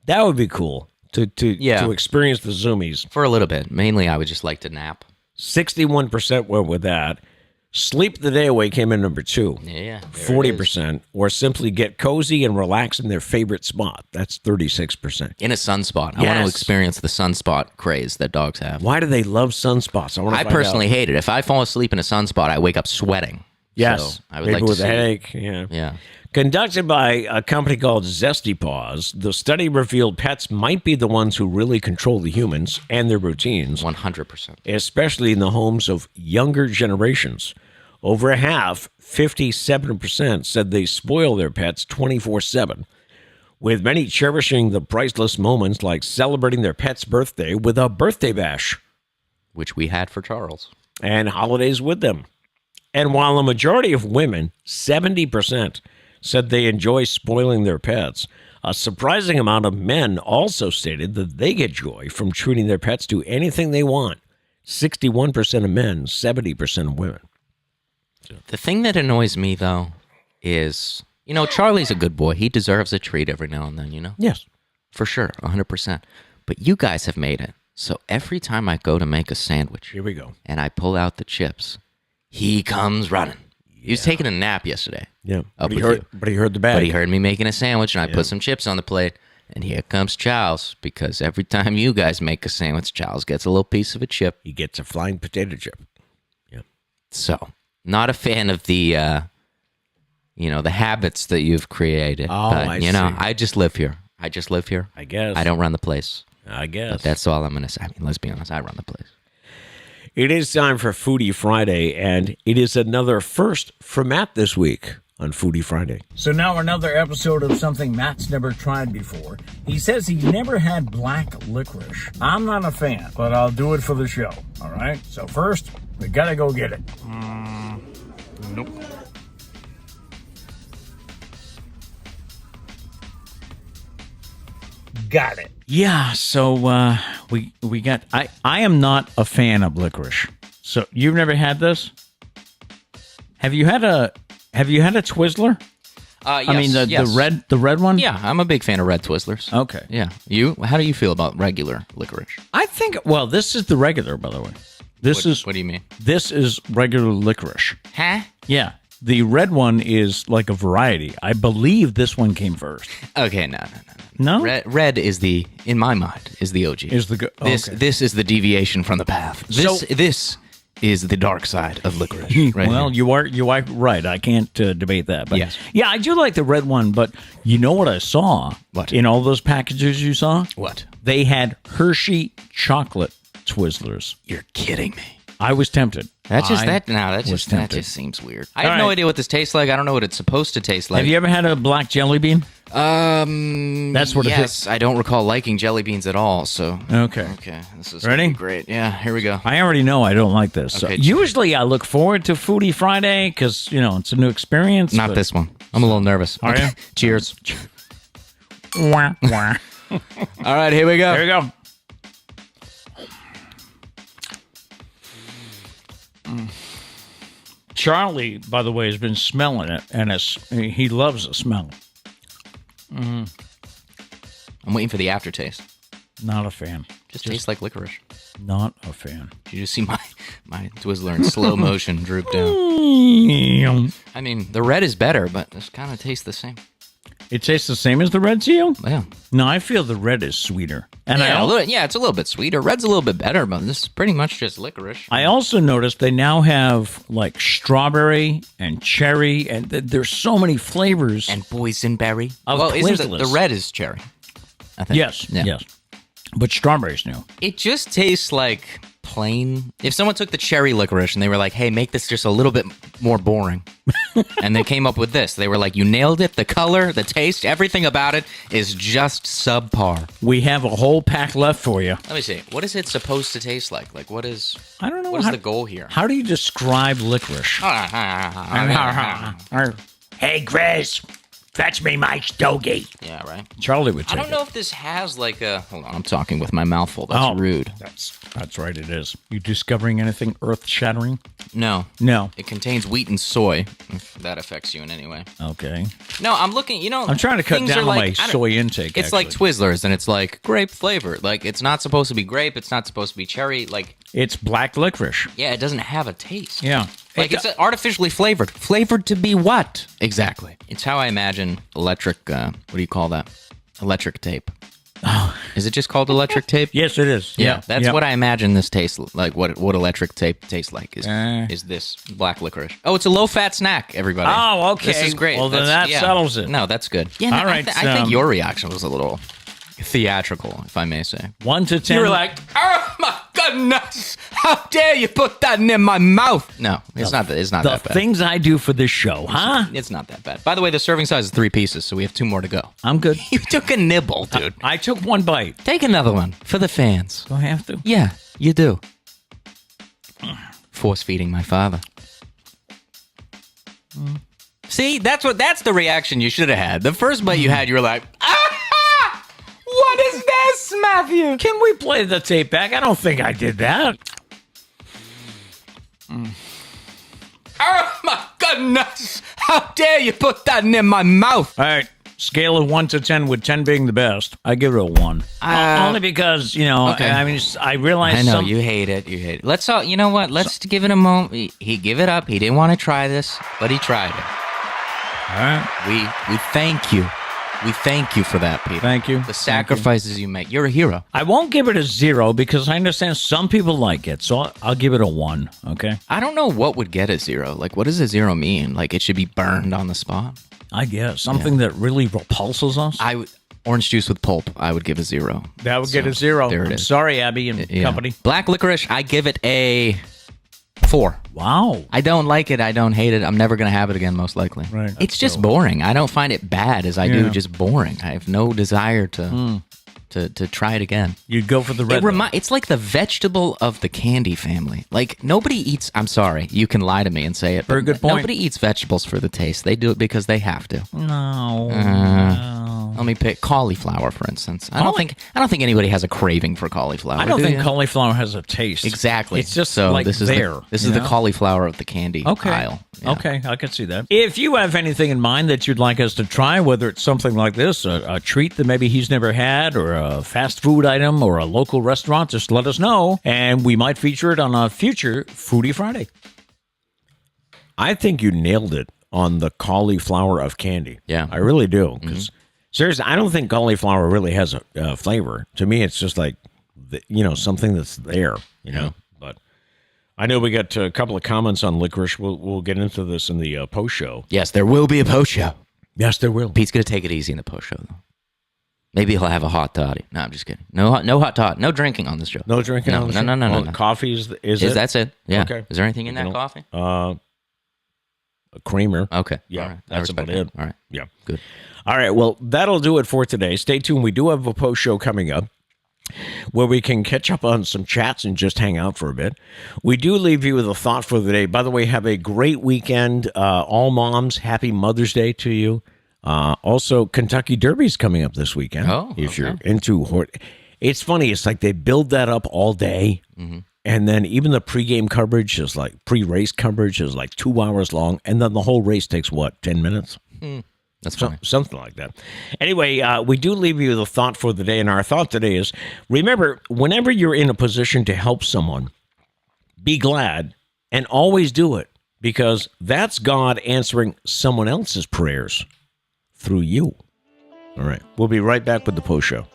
That would be cool to experience the zoomies. For a little bit. Mainly, I would just like to nap. 61% went with that. Sleep the day away came in number 2. Yeah. 40%. Or simply get cozy and relax in their favorite spot. That's 36%. In a sunspot. I want to experience the sunspot craze that dogs have. Why do they love sunspots? I personally hate it. If I fall asleep in a sunspot, I wake up sweating. Yes. So I would like to with see a headache. Yeah. Yeah. Conducted by a company called Zesty Paws, the study revealed pets might be the ones who really control the humans and their routines. 100%. Especially in the homes of younger generations. Over half, 57%, said they spoil their pets 24/7, with many cherishing the priceless moments like celebrating their pet's birthday with a birthday bash. Which we had for Charles. And holidays with them. And while a majority of women, 70%, said they enjoy spoiling their pets, a surprising amount of men also stated that they get joy from treating their pets to anything they want. 61% of men, 70% of women. The thing that annoys me, though, is, Charlie's a good boy. He deserves a treat every now and then, Yes. For sure, 100%. But you guys have made it. So every time I go to make a sandwich, here we go, and I pull out the chips, he comes running. He was taking a nap yesterday. Yeah. But he heard the bag. But he heard me making a sandwich, and I put some chips on the plate. And here comes Charles, because every time you guys make a sandwich, Charles gets a little piece of a chip. He gets a flying potato chip. Yeah. So, not a fan of the, the habits that you've created. Oh, but, I see. I just live here. I guess. I don't run the place. I guess. But that's all I'm going to say. I mean, let's be honest. I run the place. It is time for Foodie Friday, and it is another first for Matt this week on Foodie Friday. So now another episode of something Matt's never tried before. He says he never had black licorice. I'm not a fan, but I'll do it for the show. All right? So first, we gotta go get it. Nope. Got it. Yeah, so we got. I am not a fan of licorice. So you've never had this? Have you had a Twizzler? Yes, I mean the red one. Yeah, I'm a big fan of red Twizzlers. Okay. Yeah. You? How do you feel about regular licorice? I think. Well, this is the regular, by the way. What do you mean? This is regular licorice. Huh? Yeah. The red one is like a variety. I believe this one came first. Okay, no. No? Red is in my mind, is the OG. Is the good. This is the deviation from the path. This is the dark side of licorice. Right well, here. you are right. I can't debate that. But yes. Yeah, I do like the red one. But you know what I saw? What? In all those packages you saw? What? They had Hershey chocolate Twizzlers. You're kidding me. I was tempted. That was tempted. just seems weird. I have no idea what this tastes like. I don't know what it's supposed to taste like. Have you ever had a black jelly bean? That's what it is. Yes, I don't recall liking jelly beans at all. So Okay. this is Ready? great. Yeah, here we go. I already know I don't like this. Okay. So usually I look forward to Foodie Friday because, it's a new experience. Not but- this one. I'm a little nervous. Are you? Cheers. Wah, wah. All right, here we go. There we go. Charlie, by the way, has been smelling it, and he loves the smell. I'm waiting for the aftertaste. Not a fan. Just tastes like licorice. Not a fan. Did you just see my Twizzler in slow motion droop down? I mean, the red is better, but this kind of tastes the same. It tastes the same as the red seal? Yeah. No, I feel the red is sweeter. And It's a little bit sweeter. Red's a little bit better, but this is pretty much just licorice. I also noticed they now have like strawberry and cherry, and there's so many flavors. And boysenberry. Of Isn't Twizzlers. the red is cherry? I think. Yes, Yeah. yes. But strawberry's new. It just tastes like plain. If someone took the cherry licorice and they were like, hey, make this just a little bit more boring. And they came up with this. They were like, you nailed it. The color, the taste, everything about it is just subpar. We have a whole pack left for you. Let me see. What is it supposed to taste like? Like, what is... I don't know. What is the goal here? How do you describe licorice? Hey, Chris, fetch me my stogie. Yeah, right. Charlie would I take don't know if this has like a... Hold on, I'm talking with my mouth full. That's Oh. rude. That's right, it is. You discovering anything earth-shattering? No. No. It contains wheat and soy, if that affects you in any way. Okay. No, I'm looking, I'm trying to cut things down are on like, my I don't- soy intake, It's like actually. Twizzlers, and it's like grape flavor. Like, it's not supposed to be grape. It's not supposed to be cherry. Like, It's black licorice. yeah, it doesn't have a taste. Yeah. Like, it's artificially flavored. Flavored to be what? Exactly. It's how I imagine electric, what do you call that? Electric tape. Is it just called electric tape? Yes, it is. Yeah, that's yeah. what I imagine this tastes like. What electric tape tastes like Uh. is this black licorice. Oh, it's a low-fat snack, everybody. Oh, okay. This is great. Well, then that settles it. No, that's good. Yeah, All right, I think your reaction was a little theatrical, if I may say. 1 to 10. You were like, "Oh my goodness! How dare you put that in my mouth?" No, it's not. It's not the that bad. things I do for this show, huh? It's not that bad. By the way, the serving size is 3 pieces, so we have 2 more to go. I'm good. You took a nibble, dude. I took one bite. Take another one for the fans. Do I have to? Yeah, you do. Force feeding my father. See, that's the reaction you should have had. The first bite you had, you were like, "Ah! What is this, Matthew?" Can we play the tape back? I don't think I did that. Oh my goodness! How dare you put that in my mouth? All right. Scale of 1 to 10, with 10 being the best. I give it a 1. Only because, okay. I mean, I realize I know you hate it. You hate it. Let's all. You know what? Let's give it a moment. He gave it up. He didn't want to try this, but he tried it. All right. We thank you. We thank you for that, Peter. Thank you. The sacrifices you make. You're a hero. I won't give it a 0 because I understand some people like it, so I'll give it a 1, okay? I don't know what would get a 0. Like, what does a 0 mean? Like, it should be burned on the spot? I guess. Something that really repulses us. Orange juice with pulp, I would give a 0. That would get a 0. There it I'm is. sorry, Abby and Yeah. company. Black licorice, I give it a 4. Wow. I don't like it. I don't hate it. I'm never going to have it again, most likely. Right. It's just boring. I don't find it bad as I Yeah. do just boring. I have no desire to try it again. You'd go for the red. It's like the vegetable of the candy family. Like, nobody eats, I'm sorry, you can lie to me and say it. Very but good point. Nobody eats vegetables for the taste. They do it because they have to. No. Let me pick cauliflower, for instance. I don't think anybody has a craving for cauliflower. I don't do think you? cauliflower has a taste. Exactly. It's just so like this is there. This is the cauliflower of the candy aisle. Yeah. Okay, I can see that. If you have anything in mind that you'd like us to try, whether it's something like this, a treat that maybe he's never had, or a fast food item, or a local restaurant, just let us know, and we might feature it on a future Foodie Friday. I think you nailed it on the cauliflower of candy. Yeah. I really do. Because seriously, I don't think cauliflower really has a flavor. To me, it's just like, something that's there, But I know we got a couple of comments on licorice. We'll get into this in the post show. Yes, there will be a post show. Yes, there will. Pete's going to take it easy in the post show, though. Maybe he'll have a hot toddy. No, I'm just kidding. No hot toddy. No drinking on this show. No drinking No, on the no, show? no, no, Well, no. Coffee is it? That's it. Yeah. Okay. Is there anything in that coffee? A creamer. Okay. Yeah, All right. I that's respect about it. All right. Yeah. Good. All right, well, that'll do it for today. Stay tuned. We do have a post show coming up where we can catch up on some chats and just hang out for a bit. We do leave you with a thought for the day. By the way, have a great weekend. All moms, happy Mother's Day to you. Also, Kentucky Derby's coming up this weekend. Oh, if you're into it's funny. It's like they build that up all day. Mm-hmm. And then even the pregame coverage is like pre-race coverage is like 2 hours long. And then the whole race takes, 10 minutes? That's funny. Something like that. Anyway, we do leave you the thought for the day. And our thought today is, remember, whenever you're in a position to help someone, be glad and always do it, because that's God answering someone else's prayers through you. All right. We'll be right back with the post show.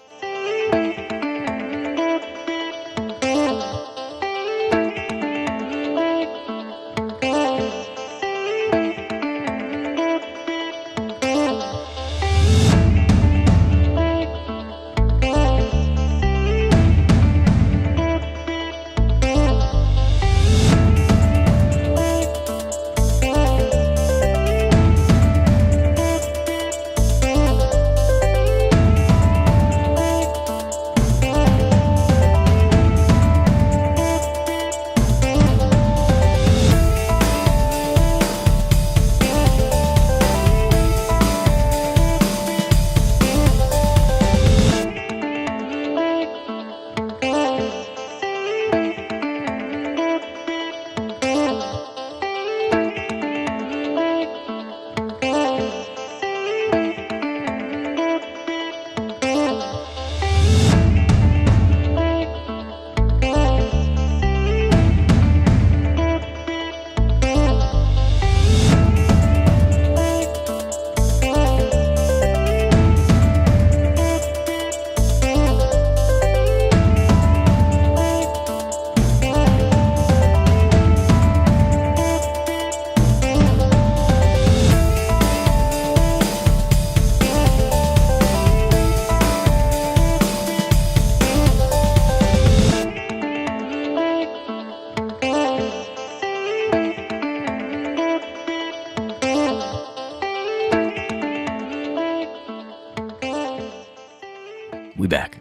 We back.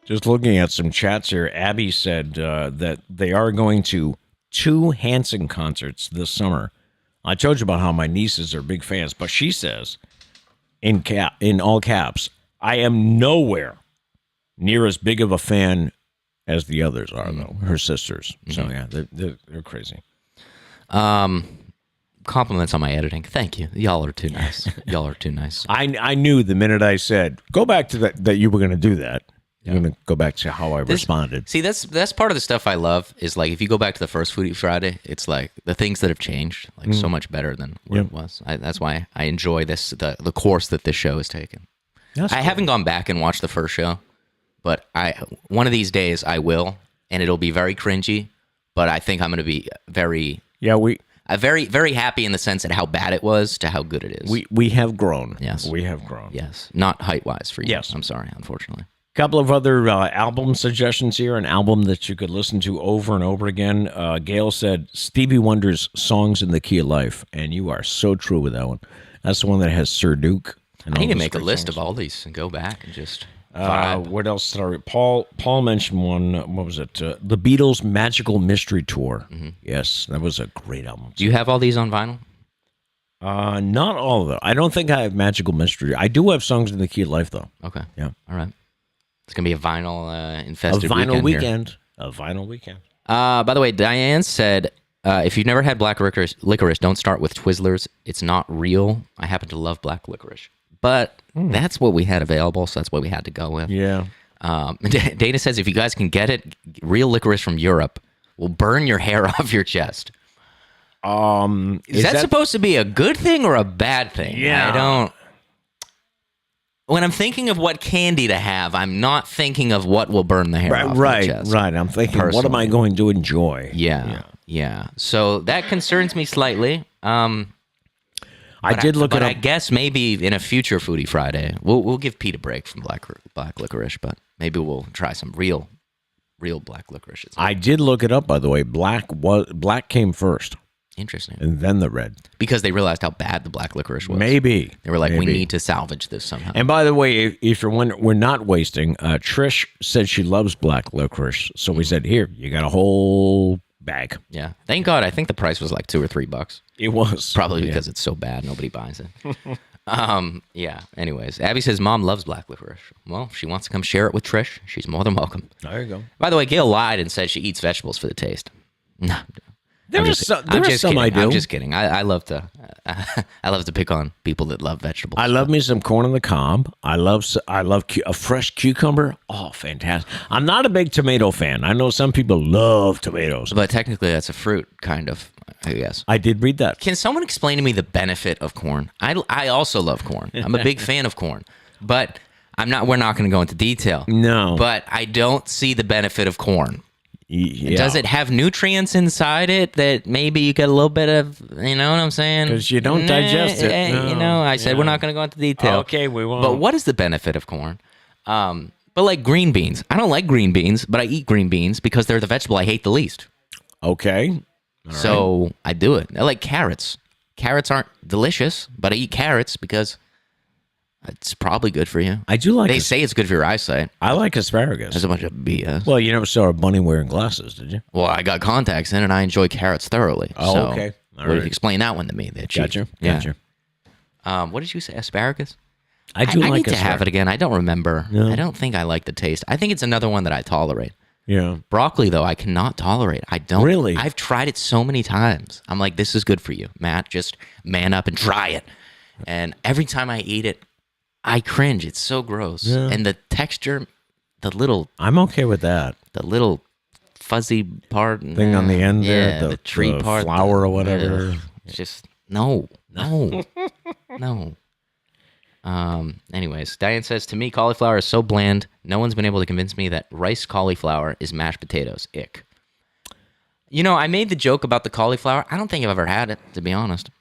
Just looking at some chats here, Abby said that they are going to 2 Hanson concerts this summer. I told you about how my nieces are big fans, but she says, in all caps, I am nowhere near as big of a fan as the others are, though, her sisters. So, yeah, they're crazy. Compliments on my editing. Thank you. Y'all are too nice. Y'all are too nice. I knew the minute I said, go back to that you were going to do that. I'm going to go back to how I responded. See, that's part of the stuff I love is like if you go back to the first Foodie Friday, it's like the things that have changed, like so much better than what it was. That's why I enjoy the course that this show has taken. I haven't gone back and watched the first show, but one of these days I will, and it'll be very cringy, but I think I'm going to be very very happy in the sense that how bad it was to how good it is. We have grown. Yes. We have grown. Yes. Not height-wise for you. Yes. I'm sorry, unfortunately. Couple of other album suggestions here. An album that you could listen to over and over again. Gail said Stevie Wonder's Songs in the Key of Life, and you are so true with that one. That's the one that has Sir Duke. I need to make a list of all these and go back and just vibe. What else did I read? Paul mentioned one. What was it? The Beatles' Magical Mystery Tour. Mm-hmm. Yes, that was a great album. Do you have all these on vinyl? Not all of them. I don't think I have Magical Mystery. I do have Songs in the Key of Life, though. Okay. Yeah. All right. It's going to be a vinyl infested weekend. A vinyl weekend. By the way, Diane said, if you've never had black licorice, don't start with Twizzlers. It's not real. I happen to love black licorice. But that's what we had available, so that's what we had to go with. Yeah. Dana says, if you guys can get it, real licorice from Europe will burn your hair off your chest. Is that supposed to be a good thing or a bad thing? Yeah. I don't... When I'm thinking of what candy to have, I'm not thinking of what will burn the hair off my chest. Right. I'm thinking, what am I going to enjoy? Yeah. So that concerns me slightly. I did look but it up. I guess maybe in a future Foodie Friday, we'll give Pete a break from black licorice, but maybe we'll try some real black licorice. I did look it up, by the way. Black came first, Interesting. and then the red. Because they realized how bad the black licorice was. Maybe They were like, we Maybe. need to salvage this somehow. And by the way, if you're wondering, we're not wasting. Trish said she loves black licorice, so we said, here, you got a whole bag. Yeah. Thank God. I think the price was like $2 or $3. It was Probably because it's so bad, nobody buys it. Yeah. Anyways, Abby says mom loves black licorice. Well, if she wants to come share it with Trish, she's more than welcome. There you go. By the way, Gail lied and said she eats vegetables for the taste. No. There are some I do. I'm just kidding. I love to I love to pick on people that love vegetables. I love me some corn on the cob. I love a fresh cucumber. Oh, fantastic! I'm not a big tomato fan. I know some people love tomatoes, But technically that's a fruit, kind of, I guess. I did read that. Can someone explain to me the benefit of corn? I also love corn. I'm a big fan of corn. But we're not going to go into detail. No, But I don't see the benefit of corn. yeah. Does it have nutrients inside it that maybe you get a little bit of, you know what I'm saying? 'Cause you don't digest it. You know, I said we're not going to go into detail. Okay, we won't. But what is the benefit of corn? But like green beans. I don't like green beans, but I eat green beans because they're the vegetable I hate the least. Okay. So I do it. I like carrots. Carrots aren't delicious, but I eat carrots because it's probably good for you. I do like. They say it's good for your eyesight. I like asparagus. There's a bunch of BS. Well, you never saw a bunny wearing glasses, did you? Well, I got contacts in, and I enjoy carrots thoroughly. Oh, so okay. All well, right. explain that one to me. That Gotcha. Yeah. Gotcha. What did you say? Asparagus? I do I like need to have it again. I don't remember. No. I don't think I like the taste. I think it's another one that I tolerate. Yeah. Broccoli, though, I cannot tolerate. I don't. Really? I've tried it so many times. I'm like, this is good for you, Matt. Just man up and try it. And every time I eat it, I cringe. It's so gross. Yeah. And the texture, the little I'm okay with that. fuzzy part. Thing on the end yeah, there, the tree the part. flower or whatever. It's just, no. No. Anyways, Diane says, to me, cauliflower is so bland, no one's been able to convince me that rice cauliflower is mashed potatoes. Ick. You know, I made the joke about the cauliflower. I don't think I've ever had it, to be honest.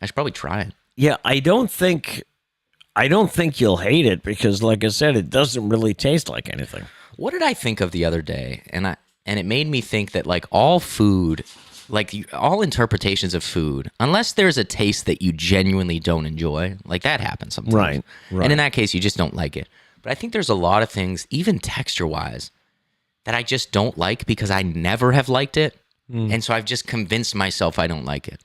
I should probably try it. Yeah, I don't think you'll hate it because, like I said, it doesn't really taste like anything. What did I think of the other day? And it made me think that like all food, like all interpretations of food, unless there's a taste that you genuinely don't enjoy, like that happens sometimes. Right. And in that case, you just don't like it. But I think there's a lot of things, even texture-wise, that I just don't like because I never have liked it. And so I've just convinced myself I don't like it.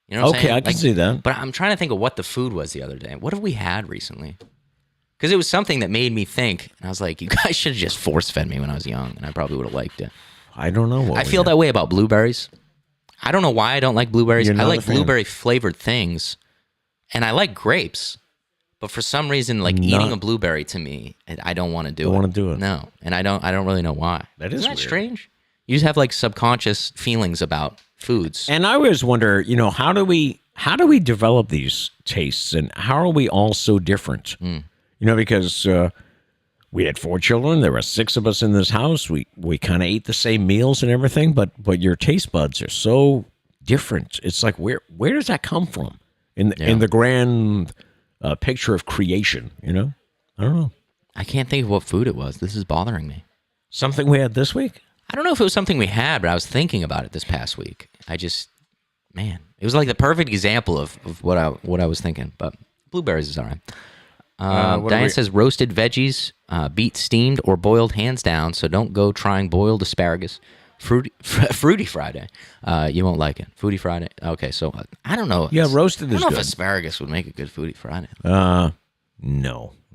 You know what I'm saying? I can see that. But I'm trying to think of what the food was the other day. What have we had recently? Because it was something that made me think. And I was like, you guys should have just force-fed me when I was young, and I probably would have liked it. I don't know. I feel that way about blueberries. I don't know why I don't like blueberries. You're I not like a fan. blueberry-flavored things, and I like grapes. But for some reason, like eating a blueberry to me, I don't want to do it. Don't wanna do it. No, and I don't really know why. That is Isn't that weird. strange? You just have like subconscious feelings about foods. And I always wonder, how do we develop these tastes, and how are we all so different? Because we had 4 children. There were 6 of us in this house. We kind of ate the same meals and everything, but your taste buds are so different. It's like where does that come from in the grand picture of creation? I don't know. I can't think of what food it was. This is bothering me. Something we had this week. I don't know if it was something we had, but I was thinking about it this past week. It was like the perfect example of what I was thinking. But blueberries is all right. Diane says roasted veggies, beet steamed or boiled hands down. So don't go trying boiled asparagus. Fruity Friday. You won't like it. Foodie Friday. Okay, so I don't know. Yeah, roasted I is don't know good. if asparagus would make a good Foodie Friday. No,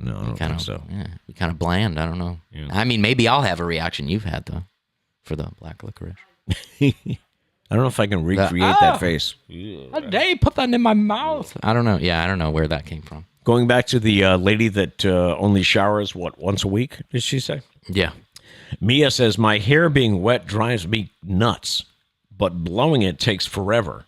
I don't think so. Yeah, be kind of bland. I don't know. Yeah. I mean, maybe I'll have a reaction you've had though for the black licorice. I don't know if I can recreate that face. They put that in my mouth. I don't know. Yeah, I don't know where that came from. Going back to the lady that only showers, once a week, did she say? Yeah. Mia says, my hair being wet drives me nuts, but blowing it takes forever.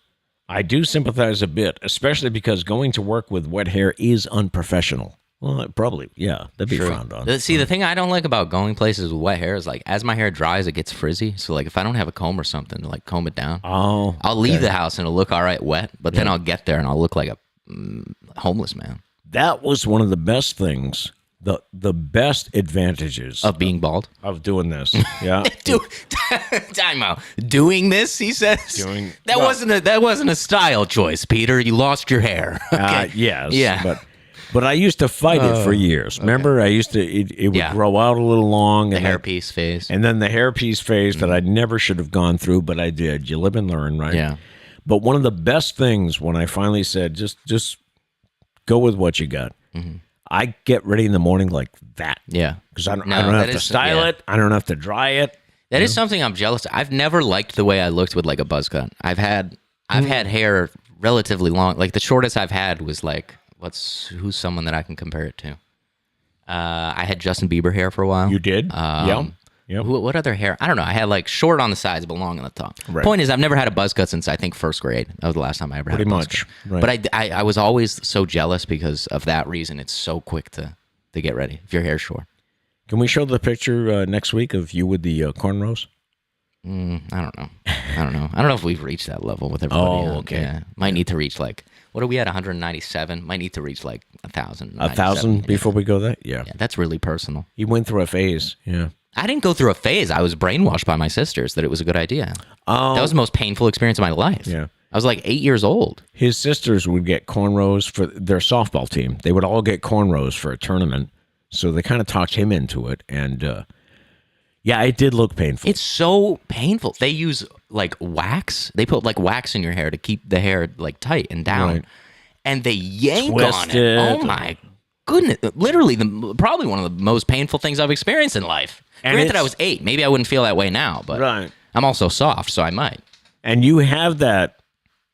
I do sympathize a bit, especially because going to work with wet hair is unprofessional. Well, probably, yeah, that'd be frowned on. See, the thing I don't like about going places with wet hair is like as my hair dries, it gets frizzy. So like if I don't have a comb or something to like comb it down, I'll leave the house and it'll look all right wet. But then I'll get there and I'll look like a homeless man. That was one of the best things, the best advantages Of being bald. of doing this. Yeah. Time out. Doing this, he says. That wasn't a style choice, Peter. You lost your hair. Okay. Yes. Yeah. But I used to fight it for years. Remember, I used to, it would grow out a little long. The and hairpiece phase. And then the hairpiece phase that I never should have gone through, but I did. You live and learn, right? Yeah. But one of the best things when I finally said, just go with what you got. Mm-hmm. I get ready in the morning like that. Yeah. Because I don't have to style it. I don't have to dry it. That is something I'm jealous of. I've never liked the way I looked with like a buzz cut. I've had hair relatively long. Like the shortest I've had was like, who's someone that I can compare it to? I had Justin Bieber hair for a while. You did? Yeah. What other hair? I don't know. I had like short on the sides, but long on the top. Right. Point is, I've never had a buzz cut since I think first grade. That was the last time I ever had a buzz cut. Right. But I was always so jealous because of that reason. It's so quick to get ready if your hair's short. Can we show the picture next week of you with the cornrows? I don't know. I don't know if we've reached that level with everybody. Okay. Yeah. Might need to reach like, what are we at? 197. Might need to reach like 1,000. 1,000 before we go there? Yeah. That's really personal. He went through a phase. Yeah. I didn't go through a phase. I was brainwashed by my sisters that it was a good idea. Oh. That was the most painful experience of my life. Yeah. I was like 8 years old. His sisters would get cornrows for their softball team. They would all get cornrows for a tournament. So they kind of talked him into it. And yeah, it did look painful. It's so painful. They use like wax. They put like wax in your hair to keep the hair like tight and down. Right. And they yank Twist on it. it. Oh my goodness. Literally probably one of the most painful things I've experienced in life. And Granted, I was 8. Maybe I wouldn't feel that way now, but Right. I'm also soft, so I might. And you have that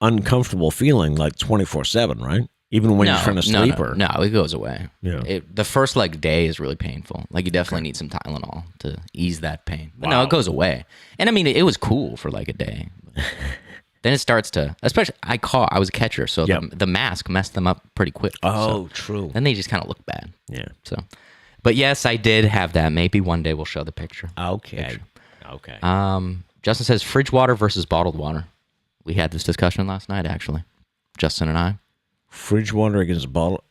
uncomfortable feeling like 24/7, right? Even when you're trying to sleep. No, it goes away. Yeah. The first like day is really painful. Like you definitely need some Tylenol to ease that pain. But no, Wow. it goes away. And I mean, it was cool for like a day. Then it starts to, especially I was a catcher, so the mask messed them up pretty quick. Oh, so true. Then they just kind of look bad. Yeah. So, but yes, I did have that. Maybe one day we'll show the picture. Okay. Okay. Justin says fridge water versus bottled water. We had this discussion last night, actually. Justin and I. Fridge water against bottle.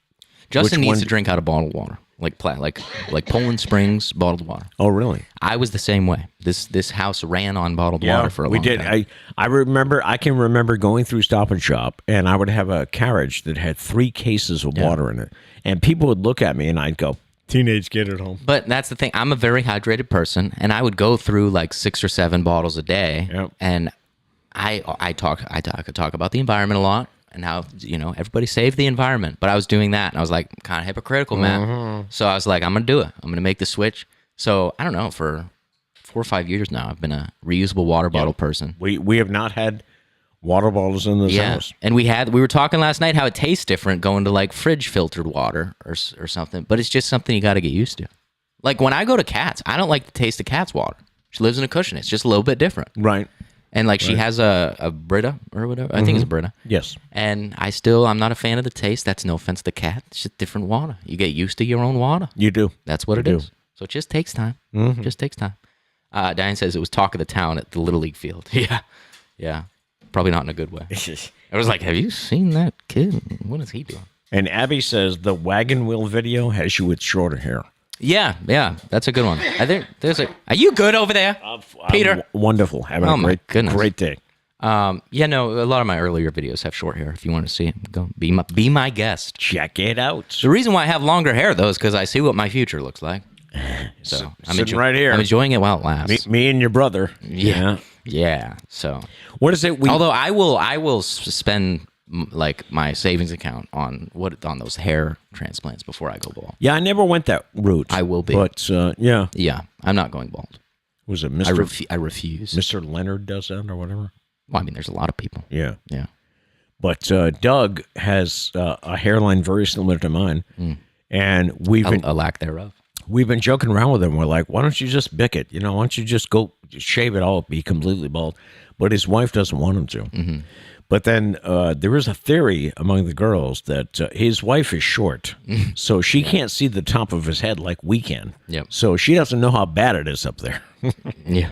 Justin Which needs one? to drink out of bottled water, like Poland Springs bottled water. Oh, really? I was the same way. This house ran on bottled water for a long time. We did. I can remember going through Stop and Shop, and I would have a carriage that had 3 cases of water in it, and people would look at me, and I'd go, "Teenage kid at home." But that's the thing. I'm a very hydrated person, and I would go through like 6 or 7 bottles a day, and I could talk about the environment a lot. And how, everybody save the environment. But I was doing that, and I was like, kind of hypocritical, man. So I was like, I'm going to do it. I'm going to make the switch. So I don't know, for 4 or 5 years now, I've been a reusable water bottle person. We have not had water bottles in this house. And we were talking last night how it tastes different going to like fridge filtered water or something. But it's just something you got to get used to. Like when I go to Kat's, I don't like the taste of Kat's water. She lives in a cushion. It's just a little bit different. Right. And like she has a Brita or whatever. I think it's a Brita. Yes. And I'm not a fan of the taste. That's no offense to Kat. It's just different water. You get used to your own water. You do. That's what it is. So it just takes time. Just takes time. Diane says it was talk of the town at the Little League field. Yeah. Yeah. Probably not in a good way. I was like, have you seen that kid? What is he doing? And Abby says the wagon wheel video has you with shorter hair. Yeah. That's a good one. I think are you good over there, Peter? Wonderful. Having a great day. A lot of my earlier videos have short hair. If you want to see it, go be my guest. Check it out. The reason why I have longer hair, though, is because I see what my future looks like. So I'm right here. I'm enjoying it while it lasts. Me and your brother. Yeah. So what is it? Although I will spend like my savings account on those hair transplants before I go bald. Yeah, I never went that route. I will be, but yeah, I'm not going bald. Was it Mr. I refuse. Mr. Leonard does that or whatever. Well, I mean, there's a lot of people. Yeah. But Doug has a hairline very similar to mine, and we've been a lack thereof. We've been joking around with him. We're like, why don't you just bick it? Why don't you just go shave it all, be completely bald? But his wife doesn't want him to. But then there is a theory among the girls that his wife is short, so she can't see the top of his head like we can. Yep. So she doesn't know how bad it is up there. Yeah.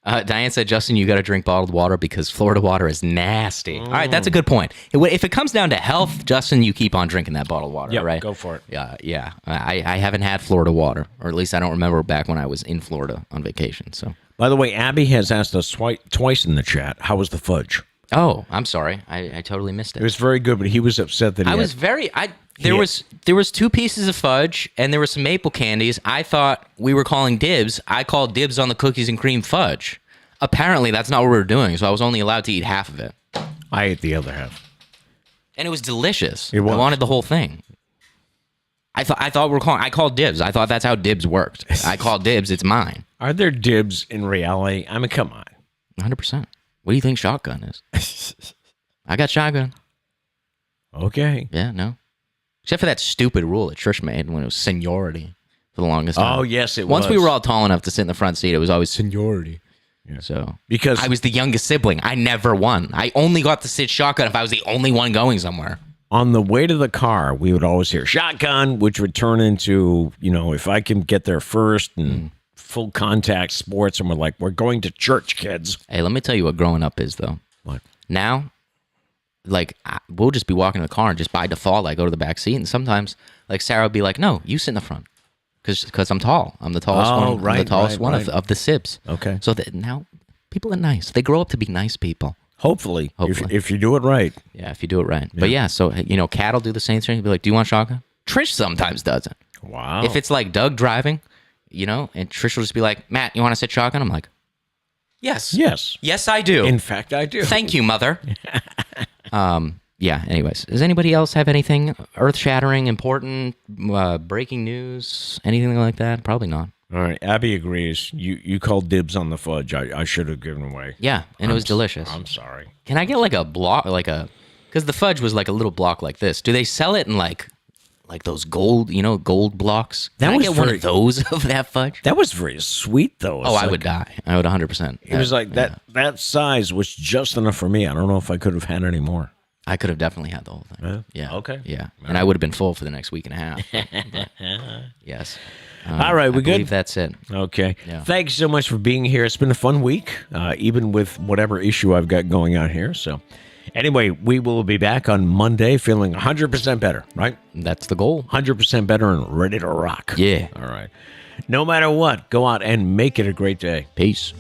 Diane said, Justin, you got to drink bottled water because Florida water is nasty. All right, that's a good point. If it comes down to health, Justin, you keep on drinking that bottled water, Yep, right? go for it. Yeah. I haven't had Florida water, or at least I don't remember back when I was in Florida on vacation. So. By the way, Abby has asked us twice in the chat, how was the fudge? Oh, I'm sorry. I totally missed It was very good, but he was upset that there was 2 pieces of fudge and there were some maple candies. I thought we were calling dibs. I called dibs on the cookies and cream fudge. Apparently, that's not what we were doing, so I was only allowed to eat half of it. I ate the other half. And it was delicious. It was. I wanted the whole thing. I called dibs. I thought that's how dibs worked. I called dibs. It's mine. Are there dibs in reality? I mean, come on. 100%. What do you think shotgun is? I got shotgun. Okay. Yeah, no. Except for that stupid rule that Trish made when it was seniority for the longest time. Oh, yes, it was. Once we were all tall enough to sit in the front seat, it was always seniority. Yeah. So Because I was the youngest sibling. I never won. I only got to sit shotgun if I was the only one going somewhere. on the way to the car, we would always hear shotgun, which would turn into, if I can get there first and full contact sports. And we're like, we're going to church, kids. Hey, let me tell you what growing up is, though. What? Now, we'll just be walking in the car and just by default, I go to the back seat. And sometimes, Sarah would be like, no, you sit in the front. Because I'm tall. I'm the tallest one. Right, I'm the tallest one right. of the sibs. Okay. So that now people are nice. They grow up to be nice people. Hopefully. Hopefully. If you do it right. Yeah, if you do it right. But yeah, so, Kat will do the same thing. He'll be like, do you want shotgun? Trish sometimes doesn't. Wow. If it's like Doug driving, and Trish will just be like, Matt, you want to sit shotgun? I'm like, yes. Yes. Yes, I do. In fact, I do. Thank you, mother. Yeah, anyways. Does anybody else have anything earth-shattering, important, breaking news, anything like that? Probably not. All right. Abby agrees. You called dibs on the fudge. I should have given away. Yeah, and it was delicious. I'm sorry. Can I get a block, because the fudge was like a little block like this. Do they sell it in like those gold, gold blocks? Can I get one of those of that fudge? That was very sweet, though. Oh, I would die. I would 100%. It was like that size was just enough for me. I don't know if I could have had any more. I could have definitely had the whole thing. Yeah. Okay. Yeah. And I would have been full for the next week and a half. But, yes. All right, we I good? believe that's it. Okay. Yeah. Thanks so much for being here. It's been a fun week, even with whatever issue I've got going on here. So anyway, we will be back on Monday feeling 100% better, right? That's the goal. 100% better and ready to rock. Yeah. All right. No matter what, go out and make it a great day. Peace.